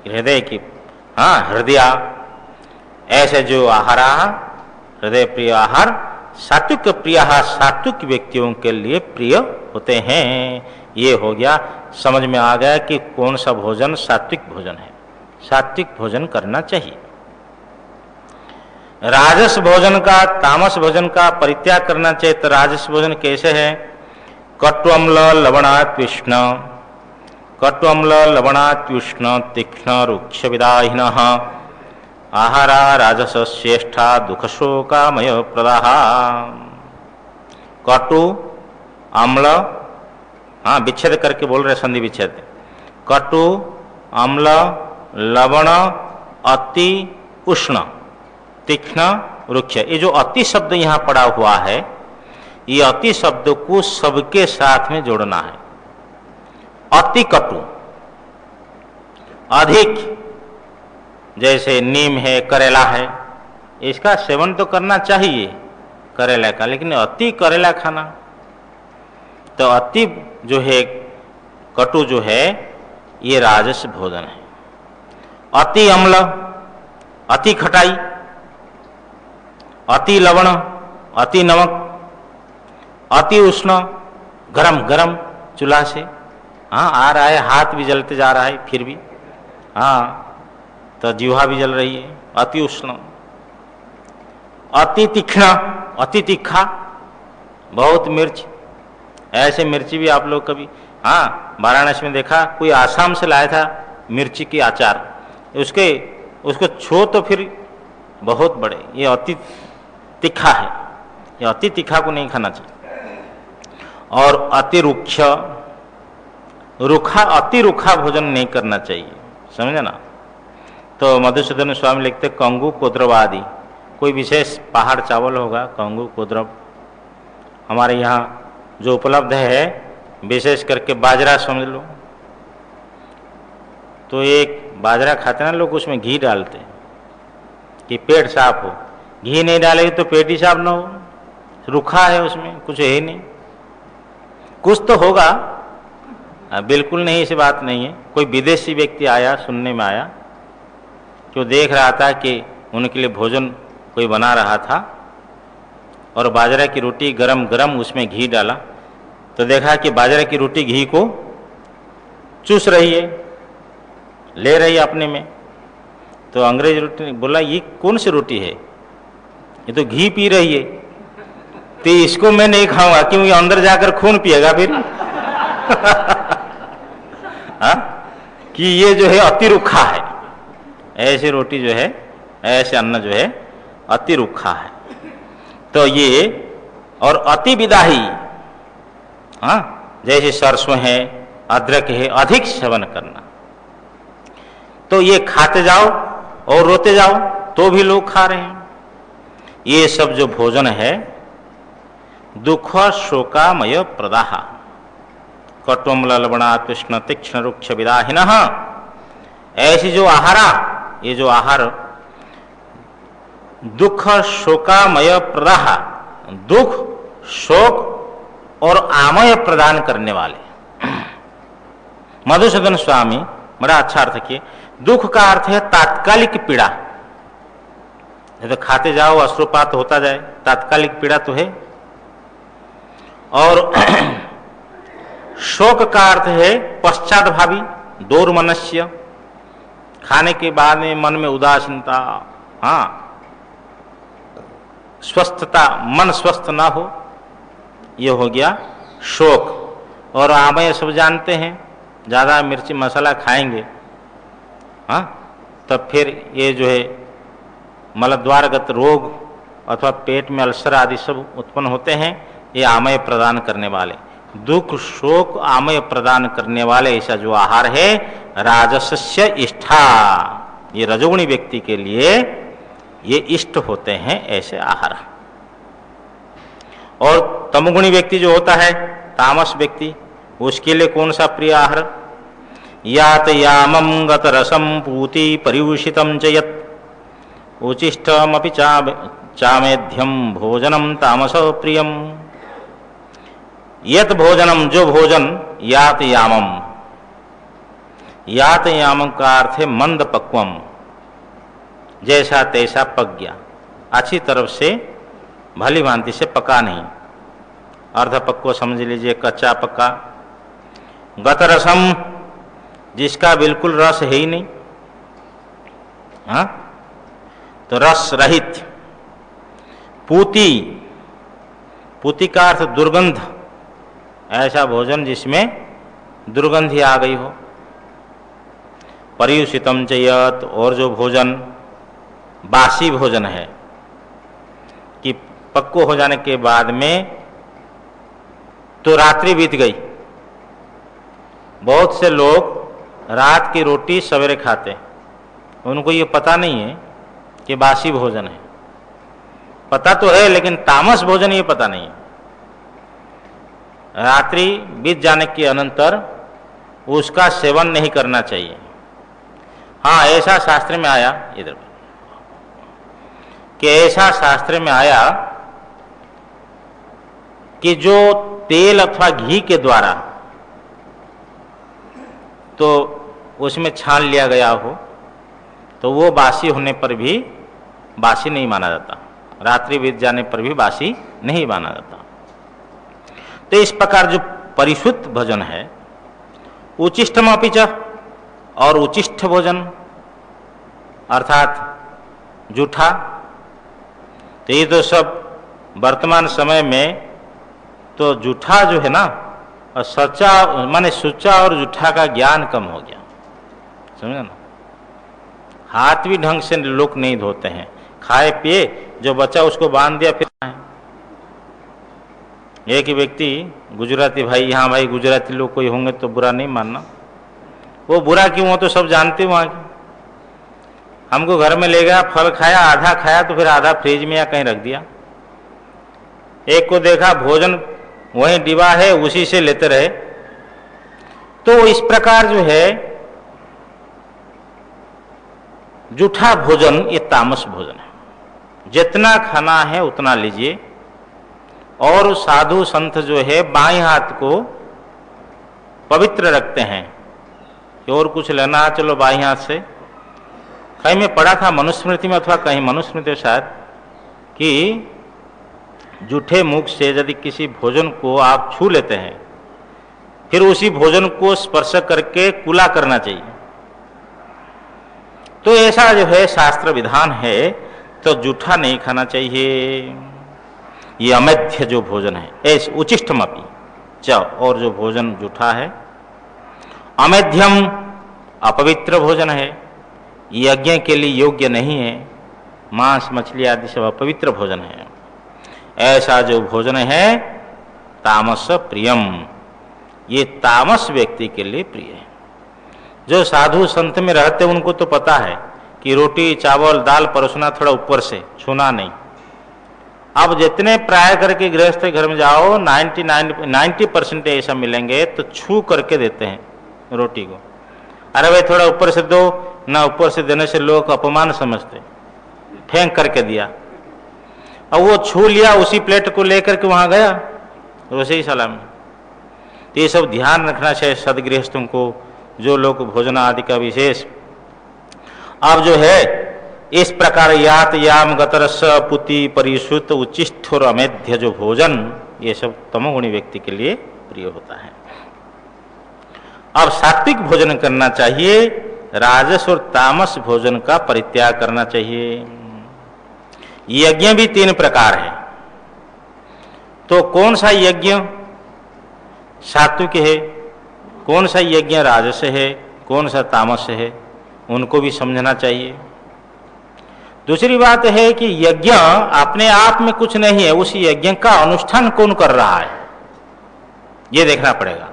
हृदय की। हृदय, ऐसे जो आहार, हृदय प्रिय आहार सात्विक प्रिय, सात्विक व्यक्तियों के लिए प्रिय होते हैं। ये हो गया, समझ में आ गया कि कौन सा भोजन सात्विक भोजन है। सात्विक भोजन करना चाहिए। राजस भोजन का, तामस भोजन का परित्याग करना चाहिए। तो राजस भोजन कैसे है? कटु अम्ल लवणात्युष्ण, कटु अम्ल लवणात्युष्ण तीक्ष्ण रुक्ष विदाहिन आहारा राजस श्रेष्ठा दुख शोकामय प्रदाह। कटु अम्ल, विच्छेद करके बोल रहे, संधि विच्छेद। कटु अम्ल लवण अति उष्ण तीक्ष्ण रुक्ष, ये जो अति शब्द यहाँ पड़ा हुआ है, ये अति शब्द को सबके साथ में जोड़ना है। अति कटु, अधिक, जैसे नीम है, करेला है, इसका सेवन तो करना चाहिए करेला का, लेकिन अति करेला खाना, तो अति जो है कटु जो है ये राजस भोजन है। अति अम्ल, अति खटाई, अति लवण, अति नमक, अति उष्ण, गरम गरम चूल्हा से आ रहा है, हाथ भी जलते जा रहा है, फिर भी तो जीवा भी जल रही है, अति उष्ण। अति तीक्ष्ण, अति तीखा, बहुत मिर्च, ऐसे मिर्ची भी आप लोग कभी वाराणसी में देखा, कोई आसाम से लाया था मिर्ची की अचार, उसको छो तो फिर बहुत बड़े, ये अति तीखा है, ये अति तीखा को नहीं खाना चाहिए। और अति रुक्ष, रूखा, अति रूखा भोजन नहीं करना चाहिए, समझे ना। तो मधुसूदन स्वामी लिखते कंगू कोद्रव आदि, कोई विशेष पहाड़ चावल होगा, कंगू कोद्रव हमारे यहाँ जो उपलब्ध है, विशेष करके बाजरा समझ लो, तो एक बाजरा खाते ना लोग, उसमें घी डालते हैं कि पेट साफ हो। घी नहीं डालेगी तो पेट ही साफ ना हो, रूखा है, उसमें कुछ है ही नहीं। कुछ तो होगा, बिल्कुल नहीं, ऐसी बात नहीं है। कोई विदेशी व्यक्ति आया, सुनने में आया, जो देख रहा था कि उनके लिए भोजन कोई बना रहा था और बाजरा की रोटी गरम गरम उसमें घी डाला, तो देखा कि बाजरा की रोटी घी को चूस रही है, ले रही है अपने में। तो अंग्रेज रोटी बोला, ये कौन सी रोटी है, ये तो घी पी रही है, तो इसको मैं नहीं खाऊंगा क्योंकि अंदर जाकर खून पिएगा फिर। कि ये जो है अति रूखा है, ऐसी रोटी जो है, ऐसे अन्न जो है अति रूखा है। तो ये, और अति विदाही, हाँ, जैसे सरसों है, अदरक है, अधिक सेवन करना। तो ये खाते जाओ और रोते जाओ तो भी लोग खा रहे हैं। ये सब जो भोजन है दुख शोकामय प्रदाह, कटुम्ल लवणा कृष्ण तीक्ष्ण रुक्ष विदाहिनः, ऐसी जो आहारा, ये जो आहार दुख शोकामय प्रदाह, दुख शोक और आमय प्रदान करने वाले। मधुसूदन स्वामी बड़ा अच्छा अर्थ किए। दुख का अर्थ है तात्कालिक पीड़ा, ये तो खाते जाओ अश्रुपात होता जाए, तात्कालिक पीड़ा तो है। और शोक का अर्थ है पश्चातभावी, दोर्मनस्य, खाने के बाद में मन में उदासीनता, हाँ, स्वस्थता, मन स्वस्थ ना हो, ये हो गया शोक। और आमय सब जानते हैं, ज़्यादा मिर्ची मसाला खाएंगे, हाँ, तब फिर ये जो है मलद्वारगत रोग अथवा पेट में अल्सर आदि सब उत्पन्न होते हैं। ये आमय प्रदान करने वाले, दुख शोक आमय प्रदान करने वाले ऐसा जो आहार है राजसस्य इष्टा, ये रजोगुणी व्यक्ति के लिए ये इष्ट होते हैं ऐसे आहार। और तमोगुणी व्यक्ति जो होता है, तामस व्यक्ति, उसके लिए कौन सा प्रिय आहार? यात यामं गत रसम पूति परिउषितं च यत् उचिष्टमपि चामेध्यम भोजनम तामस प्रियम। यत भोजनम, जो भोजन, यात यामम, यात यामम का अर्थ है मंद पक्वम, जैसा तैसा पक गया, अच्छी तरफ से भली भांति से पका नहीं, अर्ध पक्व समझ लीजिए, कच्चा पक्का। गत रसम, जिसका बिल्कुल रस है ही नहीं, हाँ, तो रस रहित। पूति, पूति का अर्थ दुर्गंध, ऐसा भोजन जिसमें दुर्गंध ही आ गई हो। परियुषितम चयत, और जो भोजन बासी भोजन है कि पक्को हो जाने के बाद में तो रात्रि बीत गई। बहुत से लोग रात की रोटी सवेरे खाते, उनको ये पता नहीं है कि बासी भोजन है। पता तो है लेकिन तामस भोजन ये पता नहीं है। रात्रि बीत जाने के अनंतर उसका सेवन नहीं करना चाहिए। हाँ, ऐसा शास्त्र में आया, इधर कि ऐसा शास्त्र में आया कि जो तेल अथवा घी के द्वारा तो उसमें छान लिया गया हो तो वो बासी होने पर भी बासी नहीं माना जाता, रात्रि बीत जाने पर भी बासी नहीं माना जाता। तो इस प्रकार जो परिशुद्ध भोजन है, उचिष्टम अपि च, और उचिष्ट भोजन अर्थात जूठा, तो ये तो सब वर्तमान समय में तो जूठा जो है ना, और सच्चा माने सुच्चा और जूठा का ज्ञान कम हो गया, समझे ना। हाथ भी ढंग से लोग नहीं धोते हैं, खाए पिए जो बचा उसको बांध दिया फिर है। एक व्यक्ति गुजराती भाई, यहाँ भाई गुजराती लोग कोई होंगे तो बुरा नहीं मानना, वो बुरा क्यों हो तो सब जानते वहाँ की। हमको घर में ले गया, फल खाया, आधा खाया तो फिर आधा फ्रिज में या कहीं रख दिया। एक को देखा भोजन वहीं डिब्बा है उसी से लेते रहे। तो इस प्रकार जो है जूठा भोजन ये तामस भोजन है। जितना खाना है उतना लीजिए। और साधु संत जो है बाएं हाथ को पवित्र रखते हैं कि और कुछ लेना चलो बाएं हाथ से। कहीं में पढ़ा था मनुस्मृति में अथवा कहीं मनुस्मृति शायद कि जूठे मुख से यदि किसी भोजन को आप छू लेते हैं फिर उसी भोजन को स्पर्श करके कुला करना चाहिए। तो ऐसा जो है शास्त्र विधान है, तो जूठा नहीं खाना चाहिए। ये अमेध्य जो भोजन है, ऐसे उचिष्टमपि च, और जो भोजन जूठा है अमेध्यम अपवित्र भोजन है, यज्ञ के लिए योग्य नहीं है। मांस मछली आदि सब अपवित्र भोजन है। ऐसा जो भोजन है तामस प्रियम, ये तामस व्यक्ति के लिए प्रिय है। जो साधु संत में रहते उनको तो पता है कि रोटी चावल दाल परोसना थोड़ा ऊपर से, छूना नहीं। अब जितने प्राय करके गृहस्थ घर में जाओ 90% ऐसा मिलेंगे तो छू करके देते हैं रोटी को। अरे भाई थोड़ा ऊपर से दो ना, ऊपर से देने से लोग अपमान समझते, फेंक करके दिया। अब वो छू लिया, उसी प्लेट को लेकर के वहां गया रोसईशाला में। तो ये सब ध्यान रखना चाहिए सदगृहस्थों को, जो लोग भोजन आदि का विशेष। अब जो है इस प्रकार यात याम गतरस पुति परिशुत उच्चिष्ठ और अमेध्य जो भोजन, ये सब तमोगुणी व्यक्ति के लिए प्रिय होता है। अब सात्विक भोजन करना चाहिए, राजस और तामस भोजन का परित्याग करना चाहिए। यज्ञ भी 3 प्रकार है। तो कौन सा यज्ञ सात्विक है, कौन सा यज्ञ राजस है, कौन सा तामस है, उनको भी समझना चाहिए। दूसरी बात है कि यज्ञ अपने आप में कुछ नहीं है, उस यज्ञ का अनुष्ठान कौन कर रहा है ये देखना पड़ेगा।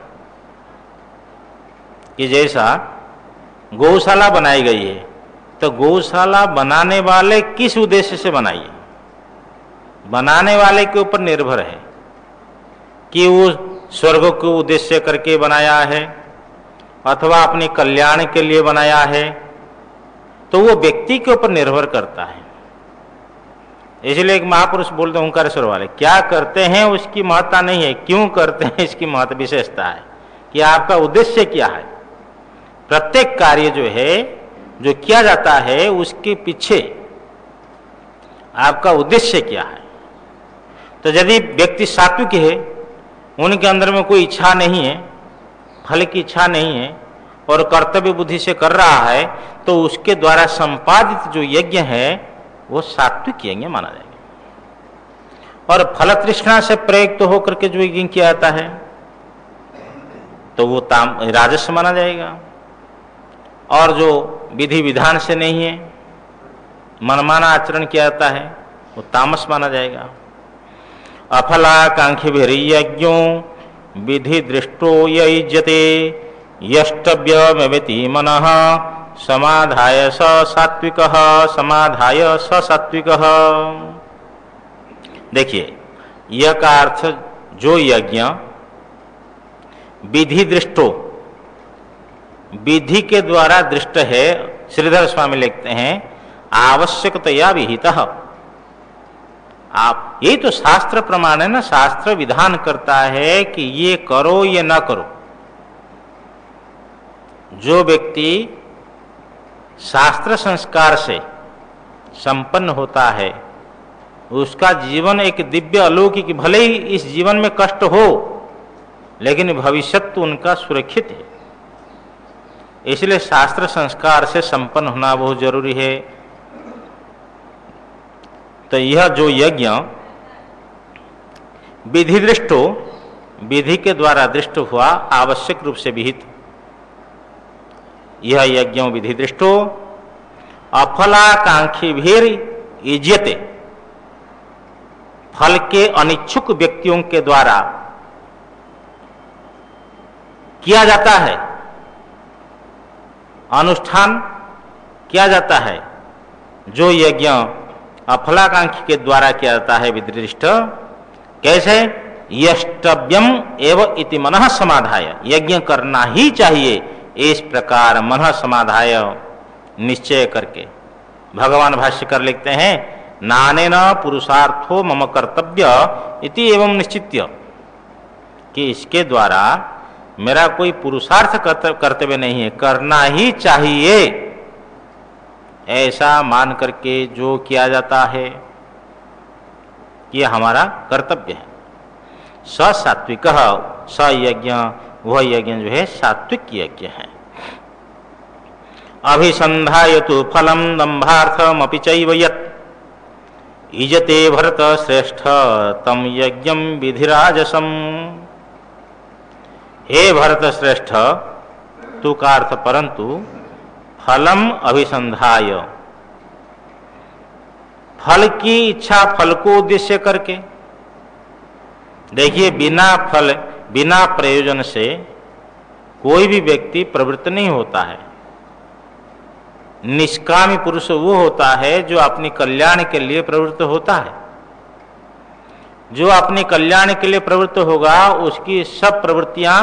कि जैसा गौशाला बनाई गई है, तो गौशाला बनाने वाले किस उद्देश्य से बनाई है, बनाने वाले के ऊपर निर्भर है कि वो स्वर्ग को उद्देश्य करके बनाया है अथवा अपने कल्याण के लिए बनाया है, तो वो व्यक्ति के ऊपर निर्भर करता है। इसलिए एक महापुरुष बोलते हैं ओंकारेश्वर वाले, क्या करते हैं उसकी महत्ता नहीं है, क्यों करते हैं इसकी महत्व विशेषता है कि आपका उद्देश्य क्या है। प्रत्येक कार्य जो है जो किया जाता है उसके पीछे आपका उद्देश्य क्या है। तो यदि व्यक्ति सात्विक है, उनके अंदर में कोई इच्छा नहीं है, फल की इच्छा नहीं है और कर्तव्य बुद्धि से कर रहा है, तो उसके द्वारा संपादित जो यज्ञ है वो सात्विक यज्ञ माना जाएगा। और फल तृष्णा से प्रयुक्त होकर के जो यज्ञ किया जाता है तो वो राजस माना जाएगा। और जो विधि विधान से नहीं है, मनमाना आचरण किया जाता है, वो तामस माना जाएगा। अफलाकांक्षी यज्ञो विधि दृष्टो युज्यते यष्टव्यमेवेति मनः समाधाय स सात्विकः समाधाय स सात्विकः। देखिए यह का अर्थ जो यज्ञ विधि दृष्टो, विधि के द्वारा दृष्ट है, श्रीधर स्वामी लिखते हैं आवश्यकतया विहितः। आप यही तो शास्त्र प्रमाण है ना, शास्त्र विधान करता है कि ये करो ये ना करो। जो व्यक्ति शास्त्र संस्कार से संपन्न होता है उसका जीवन एक दिव्य अलौकिक, भले ही इस जीवन में कष्ट हो लेकिन भविष्यत्व उनका सुरक्षित है। इसलिए शास्त्र संस्कार से संपन्न होना बहुत जरूरी है। तो यह जो यज्ञ विधि दृष्टो, विधि के द्वारा दृष्ट हुआ, आवश्यक रूप से विहित, यह यज्ञ विधि दृष्टो अफलाकांक्षी भीर युज्यते, फल के अनिच्छुक व्यक्तियों के द्वारा किया जाता है, अनुष्ठान किया जाता है। जो यज्ञ अफलाकांक्षी के द्वारा किया जाता है विधिदृष्ट, कैसे? यष्टव्यम एव इति मनः समाधाय, यज्ञ करना ही चाहिए इस प्रकार मनः समाधाय निश्चय करके। भगवान भाष्यकर लिखते हैं नानेन पुरुषार्थो मम कर्तव्य इति एवं निश्चित्य, कि इसके द्वारा मेरा कोई पुरुषार्थ कर्तव्य नहीं है, करना ही चाहिए ऐसा मान करके जो किया जाता है ये हमारा कर्तव्य है। स सात्विक, स यज्ञ, वह यज्ञ जो है सात्विक यज्ञ है। अभिसंधायतु फलम दंभार्थमपि चैव यत् इजते भरत श्रेष्ठ तम यज्ञम विधिराजसम। हे भरत श्रेष्ठ, तू का अर्थ परंतु फलम अभिसंधाय, फल की इच्छा, फल को उद्देश्य करके देखिए, बिना फल बिना प्रयोजन से कोई भी व्यक्ति प्रवृत्त नहीं होता है। निष्कामी पुरुष वो होता है जो अपनी कल्याण के लिए प्रवृत्त होता है। जो अपने कल्याण के लिए प्रवृत्त होगा उसकी सब प्रवृत्तियां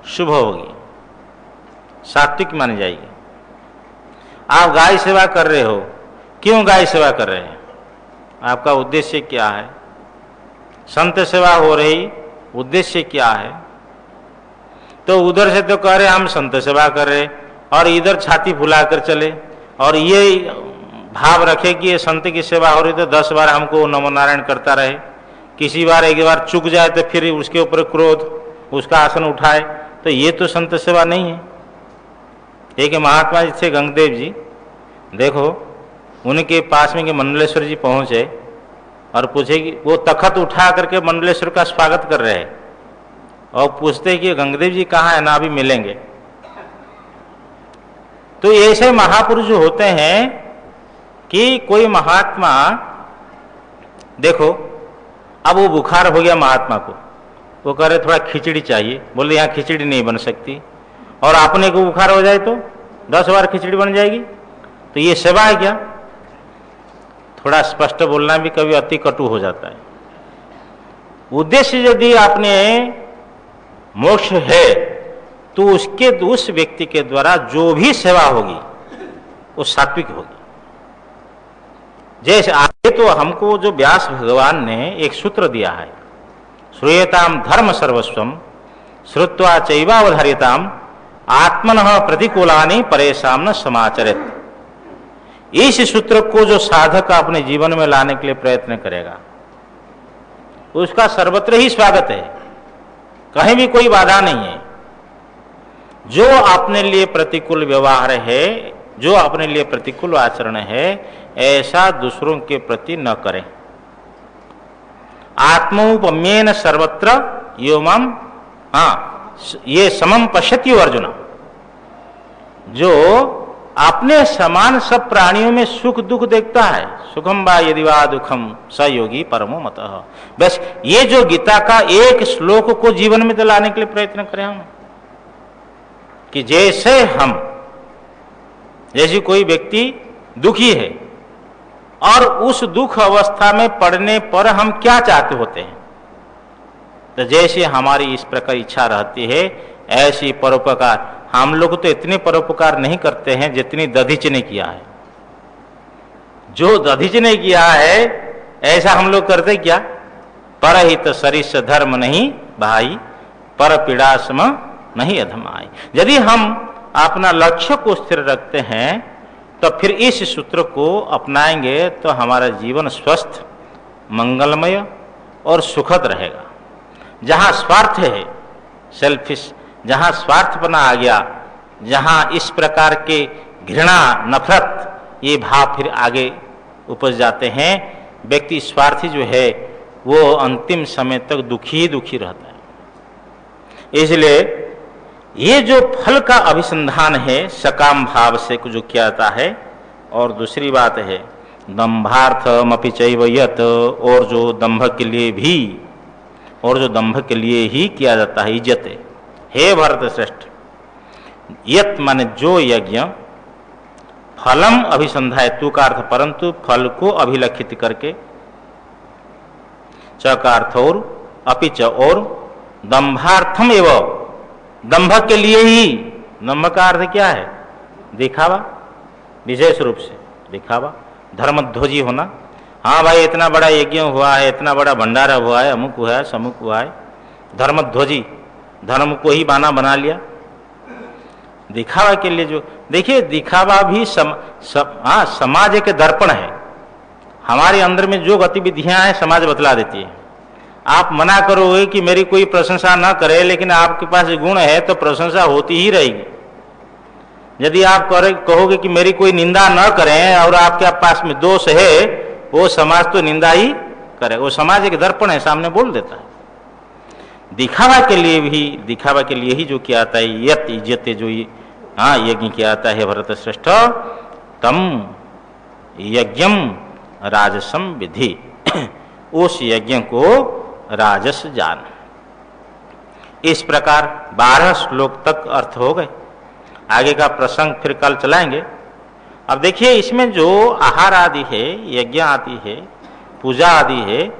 शुभ होगी, सात्विक मानी जाएगी। आप गाय सेवा कर रहे हो, क्यों गाय सेवा कर रहे हैं? आपका उद्देश्य क्या है? संत सेवा हो रही, उद्देश्य क्या है? तो उधर से तो कह रहे हम संत सेवा कर रहे, और इधर छाती फुलाकर चले और ये भाव रखे कि ये संत की सेवा हो रही तो 10 बार हमको नमो नारायण करता रहे, किसी बार एक बार चूक जाए तो फिर उसके ऊपर क्रोध, उसका आसन उठाए, तो ये तो संत सेवा नहीं है। एक महात्मा जी थे गंगदेव जी, देखो उनके पास में कि मंडलेश्वर जी पहुंचे और पूछे कि वो तखत उठा करके मंडलेश्वर का स्वागत कर रहे हैं और पूछते कि गंगदेव जी कहाँ है ना, अभी मिलेंगे। तो ऐसे महापुरुष होते हैं कि कोई महात्मा, देखो अब वो बुखार हो गया महात्मा को, वो कह रहे थोड़ा खिचड़ी चाहिए, बोले यहाँ खिचड़ी नहीं बन सकती, और अपने को बुखार हो जाए तो 10 बार खिचड़ी बन जाएगी, तो ये सेवा है क्या? थोड़ा स्पष्ट बोलना भी कभी अति कटु हो जाता है। उद्देश्य यदि आपने मोक्ष है तो उस व्यक्ति के द्वारा जो भी सेवा होगी वो सात्विक होगी। जैसे आगे तो हमको जो व्यास भगवान ने एक सूत्र दिया है, श्रूयताम धर्म सर्वस्वम श्रुत्वा चैवावधार्यताम आत्मनः प्रतिकूलानि परेशान न समाचरित। इस सूत्र को जो साधक अपने जीवन में लाने के लिए प्रयत्न करेगा उसका सर्वत्र ही स्वागत है, कहीं भी कोई बाधा नहीं है। जो अपने लिए प्रतिकूल व्यवहार है, जो अपने लिए प्रतिकूल आचरण है, ऐसा दूसरों के प्रति न करें। आत्मोपम्येन सर्वत्र योमम, ये समम पश्यति अर्जुन। जो अपने समान सब प्राणियों में सुख दुख देखता है, सुखम वा यदि वा दुखम स योगी परमो मतः। बस ये जो गीता का एक श्लोक को जीवन में लाने के लिए प्रयत्न करें हम, कि जैसे कोई व्यक्ति दुखी है और उस दुख अवस्था में पड़ने पर हम क्या चाहते होते हैं, तो जैसे हमारी इस प्रकार इच्छा रहती है ऐसी परोपकार। हम लोग तो इतने परोपकार नहीं करते हैं जितनी दधीच ने किया है। जो दधीच ने किया है ऐसा हम लोग करते क्या? परहित सरिस धर्म नहीं भाई, पर पीड़ा सम नहीं अधमाई। यदि हम अपना लक्ष्य को स्थिर रखते हैं तो फिर इस सूत्र को अपनाएंगे तो हमारा जीवन स्वस्थ, मंगलमय और सुखद रहेगा। जहाँ स्वार्थ है, सेल्फिश, जहाँ स्वार्थपना आ गया, जहाँ इस प्रकार के घृणा, नफरत, ये भाव फिर आगे उपज जाते हैं, व्यक्ति स्वार्थी जो है वो अंतिम समय तक दुखी ही दुखी रहता है। इसलिए ये जो फल का अभिसंधान है सकाम भाव से जो किया जाता है, और दूसरी बात है दंभार्थमपि चैव यत्, और जो दंभ के लिए भी, और जो दंभ के लिए ही किया जाता है, इज्जत है। हे भरत श्रेष्ठ, यत् माने जो यज्ञ फलम अभिसंधाय, तू का अर्थ परंतु फल को अभिलक्षित करके, च का अर्थ और, अपि च और, दंभार्थम एवं, दंभ के लिए ही। दंभ का अर्थ क्या है? दिखावा, विशेष रूप से दिखावा, धर्मध्वजी होना। हाँ भाई इतना बड़ा यज्ञ हुआ है, इतना बड़ा भंडारा हुआ है, अमुक हुआ है, समुक हुआ है, धर्मध्वजी, धर्म को ही बाना बना लिया दिखावा के लिए। जो देखिए दिखावा भी समाज के दर्पण है। हमारे अंदर में जो गतिविधियां हैं समाज बतला देती है। आप मना करोगे कि मेरी कोई प्रशंसा न करे, लेकिन आपके पास गुण है तो प्रशंसा होती ही रहेगी। यदि आप कहोगे कि मेरी कोई निंदा न करें और आपके पास में दोष है, वो समाज तो निंदा ही करे। वो समाज एक दर्पण है, सामने बोल देता है। दिखावा के लिए ही जो किया जाता है, यत इज्जत जो यज्ञ किया जाता है भरत श्रेष्ठ, तम यज्ञम राजसम विधि। उस यज्ञ को राजस जान। इस प्रकार 12 श्लोक तक अर्थ हो गए। आगे का प्रसंग फिर कल चलाएंगे। अब देखिए, इसमें जो आहार आदि है, यज्ञ आदि है, पूजा आदि है,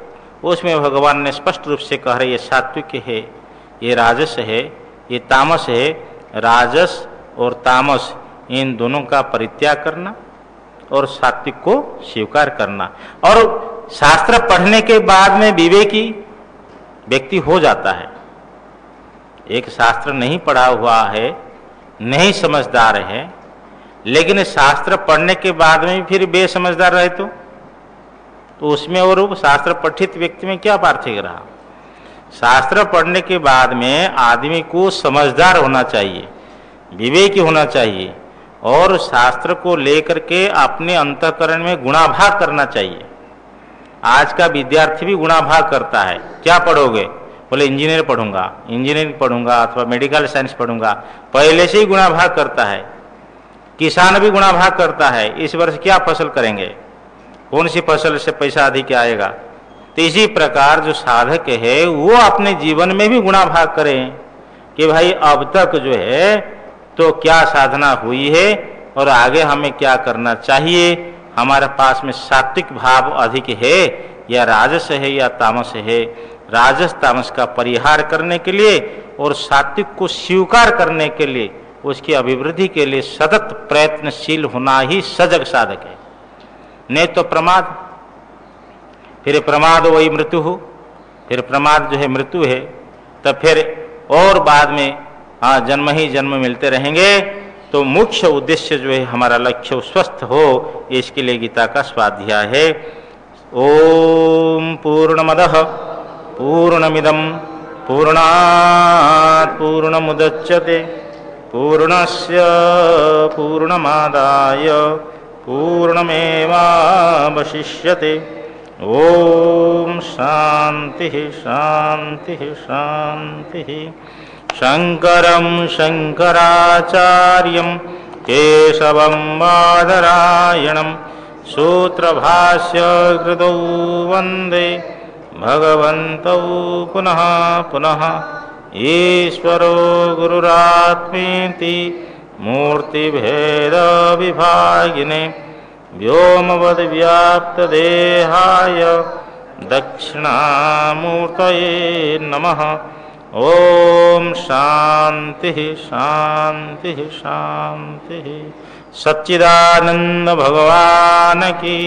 उसमें भगवान ने स्पष्ट रूप से कह रहे ये सात्विक है, ये राजस है, ये तामस है। राजस और तामस इन दोनों का परित्याग करना और सात्विक को स्वीकार करना। और शास्त्र पढ़ने के बाद में विवेकी व्यक्ति हो जाता है। एक शास्त्र नहीं पढ़ा हुआ है, नहीं समझदार है, लेकिन शास्त्र पढ़ने के बाद में फिर बेसमझदार रहे तो उसमें और शास्त्र पठित व्यक्ति में क्या पार्थक्य रहा। शास्त्र पढ़ने के बाद में आदमी को समझदार होना चाहिए, विवेकी होना चाहिए और शास्त्र को लेकर के अपने अंतःकरण में गुणाभाग करना चाहिए। आज का विद्यार्थी भी गुणाभाग करता है। क्या पढ़ोगे? बोले इंजीनियर पढ़ूंगा, इंजीनियरिंग पढ़ूंगा अथवा मेडिकल साइंस पढ़ूंगा। पहले से ही गुणाभाग करता है। किसान भी गुणाभाग करता है, इस वर्ष क्या फसल करेंगे, कौन सी फसल से पैसा अधिक आएगा। तो इसी प्रकार जो साधक है वो अपने जीवन में भी गुणाभाग करें कि भाई अब तक जो है तो क्या साधना हुई है और आगे हमें क्या करना चाहिए। हमारे पास में सात्विक भाव अधिक है या राजस है या तामस है। राजस तामस का परिहार करने के लिए और सात्विक को स्वीकार करने के लिए, उसकी अभिवृद्धि के लिए सतत प्रयत्नशील होना ही सजग साधक है। नहीं तो प्रमाद, फिर प्रमाद वही मृत्यु हो, फिर प्रमाद जो है मृत्यु है। तब फिर और बाद में जन्म ही जन्म मिलते रहेंगे। तो मुख्य उद्देश्य जो है हमारा लक्ष्य स्वस्थ हो, इसके लिए गीता का स्वाध्याय है। ओम पूर्णमदः पूर्णमिदं पूर्णात् पूर्णमुदच्यते पूर्णस्य पूर्णमादाय पूर्णमेवावशिष्यते। ओम शांति शांति शांति। शंकरं शंकराचार्यं केशवं बादरायणं सूत्रभाष्य कृतौ वन्दे भगवन्तौ पुनः पुनः। ईश्वरो गुरुरात्मेति मूर्तिभेदविभागिने व्योमवद्व्याप्तदेहाय दक्षिणामूर्तये नमः। ओम शांति शांति शांति। सच्चिदानंद भगवान की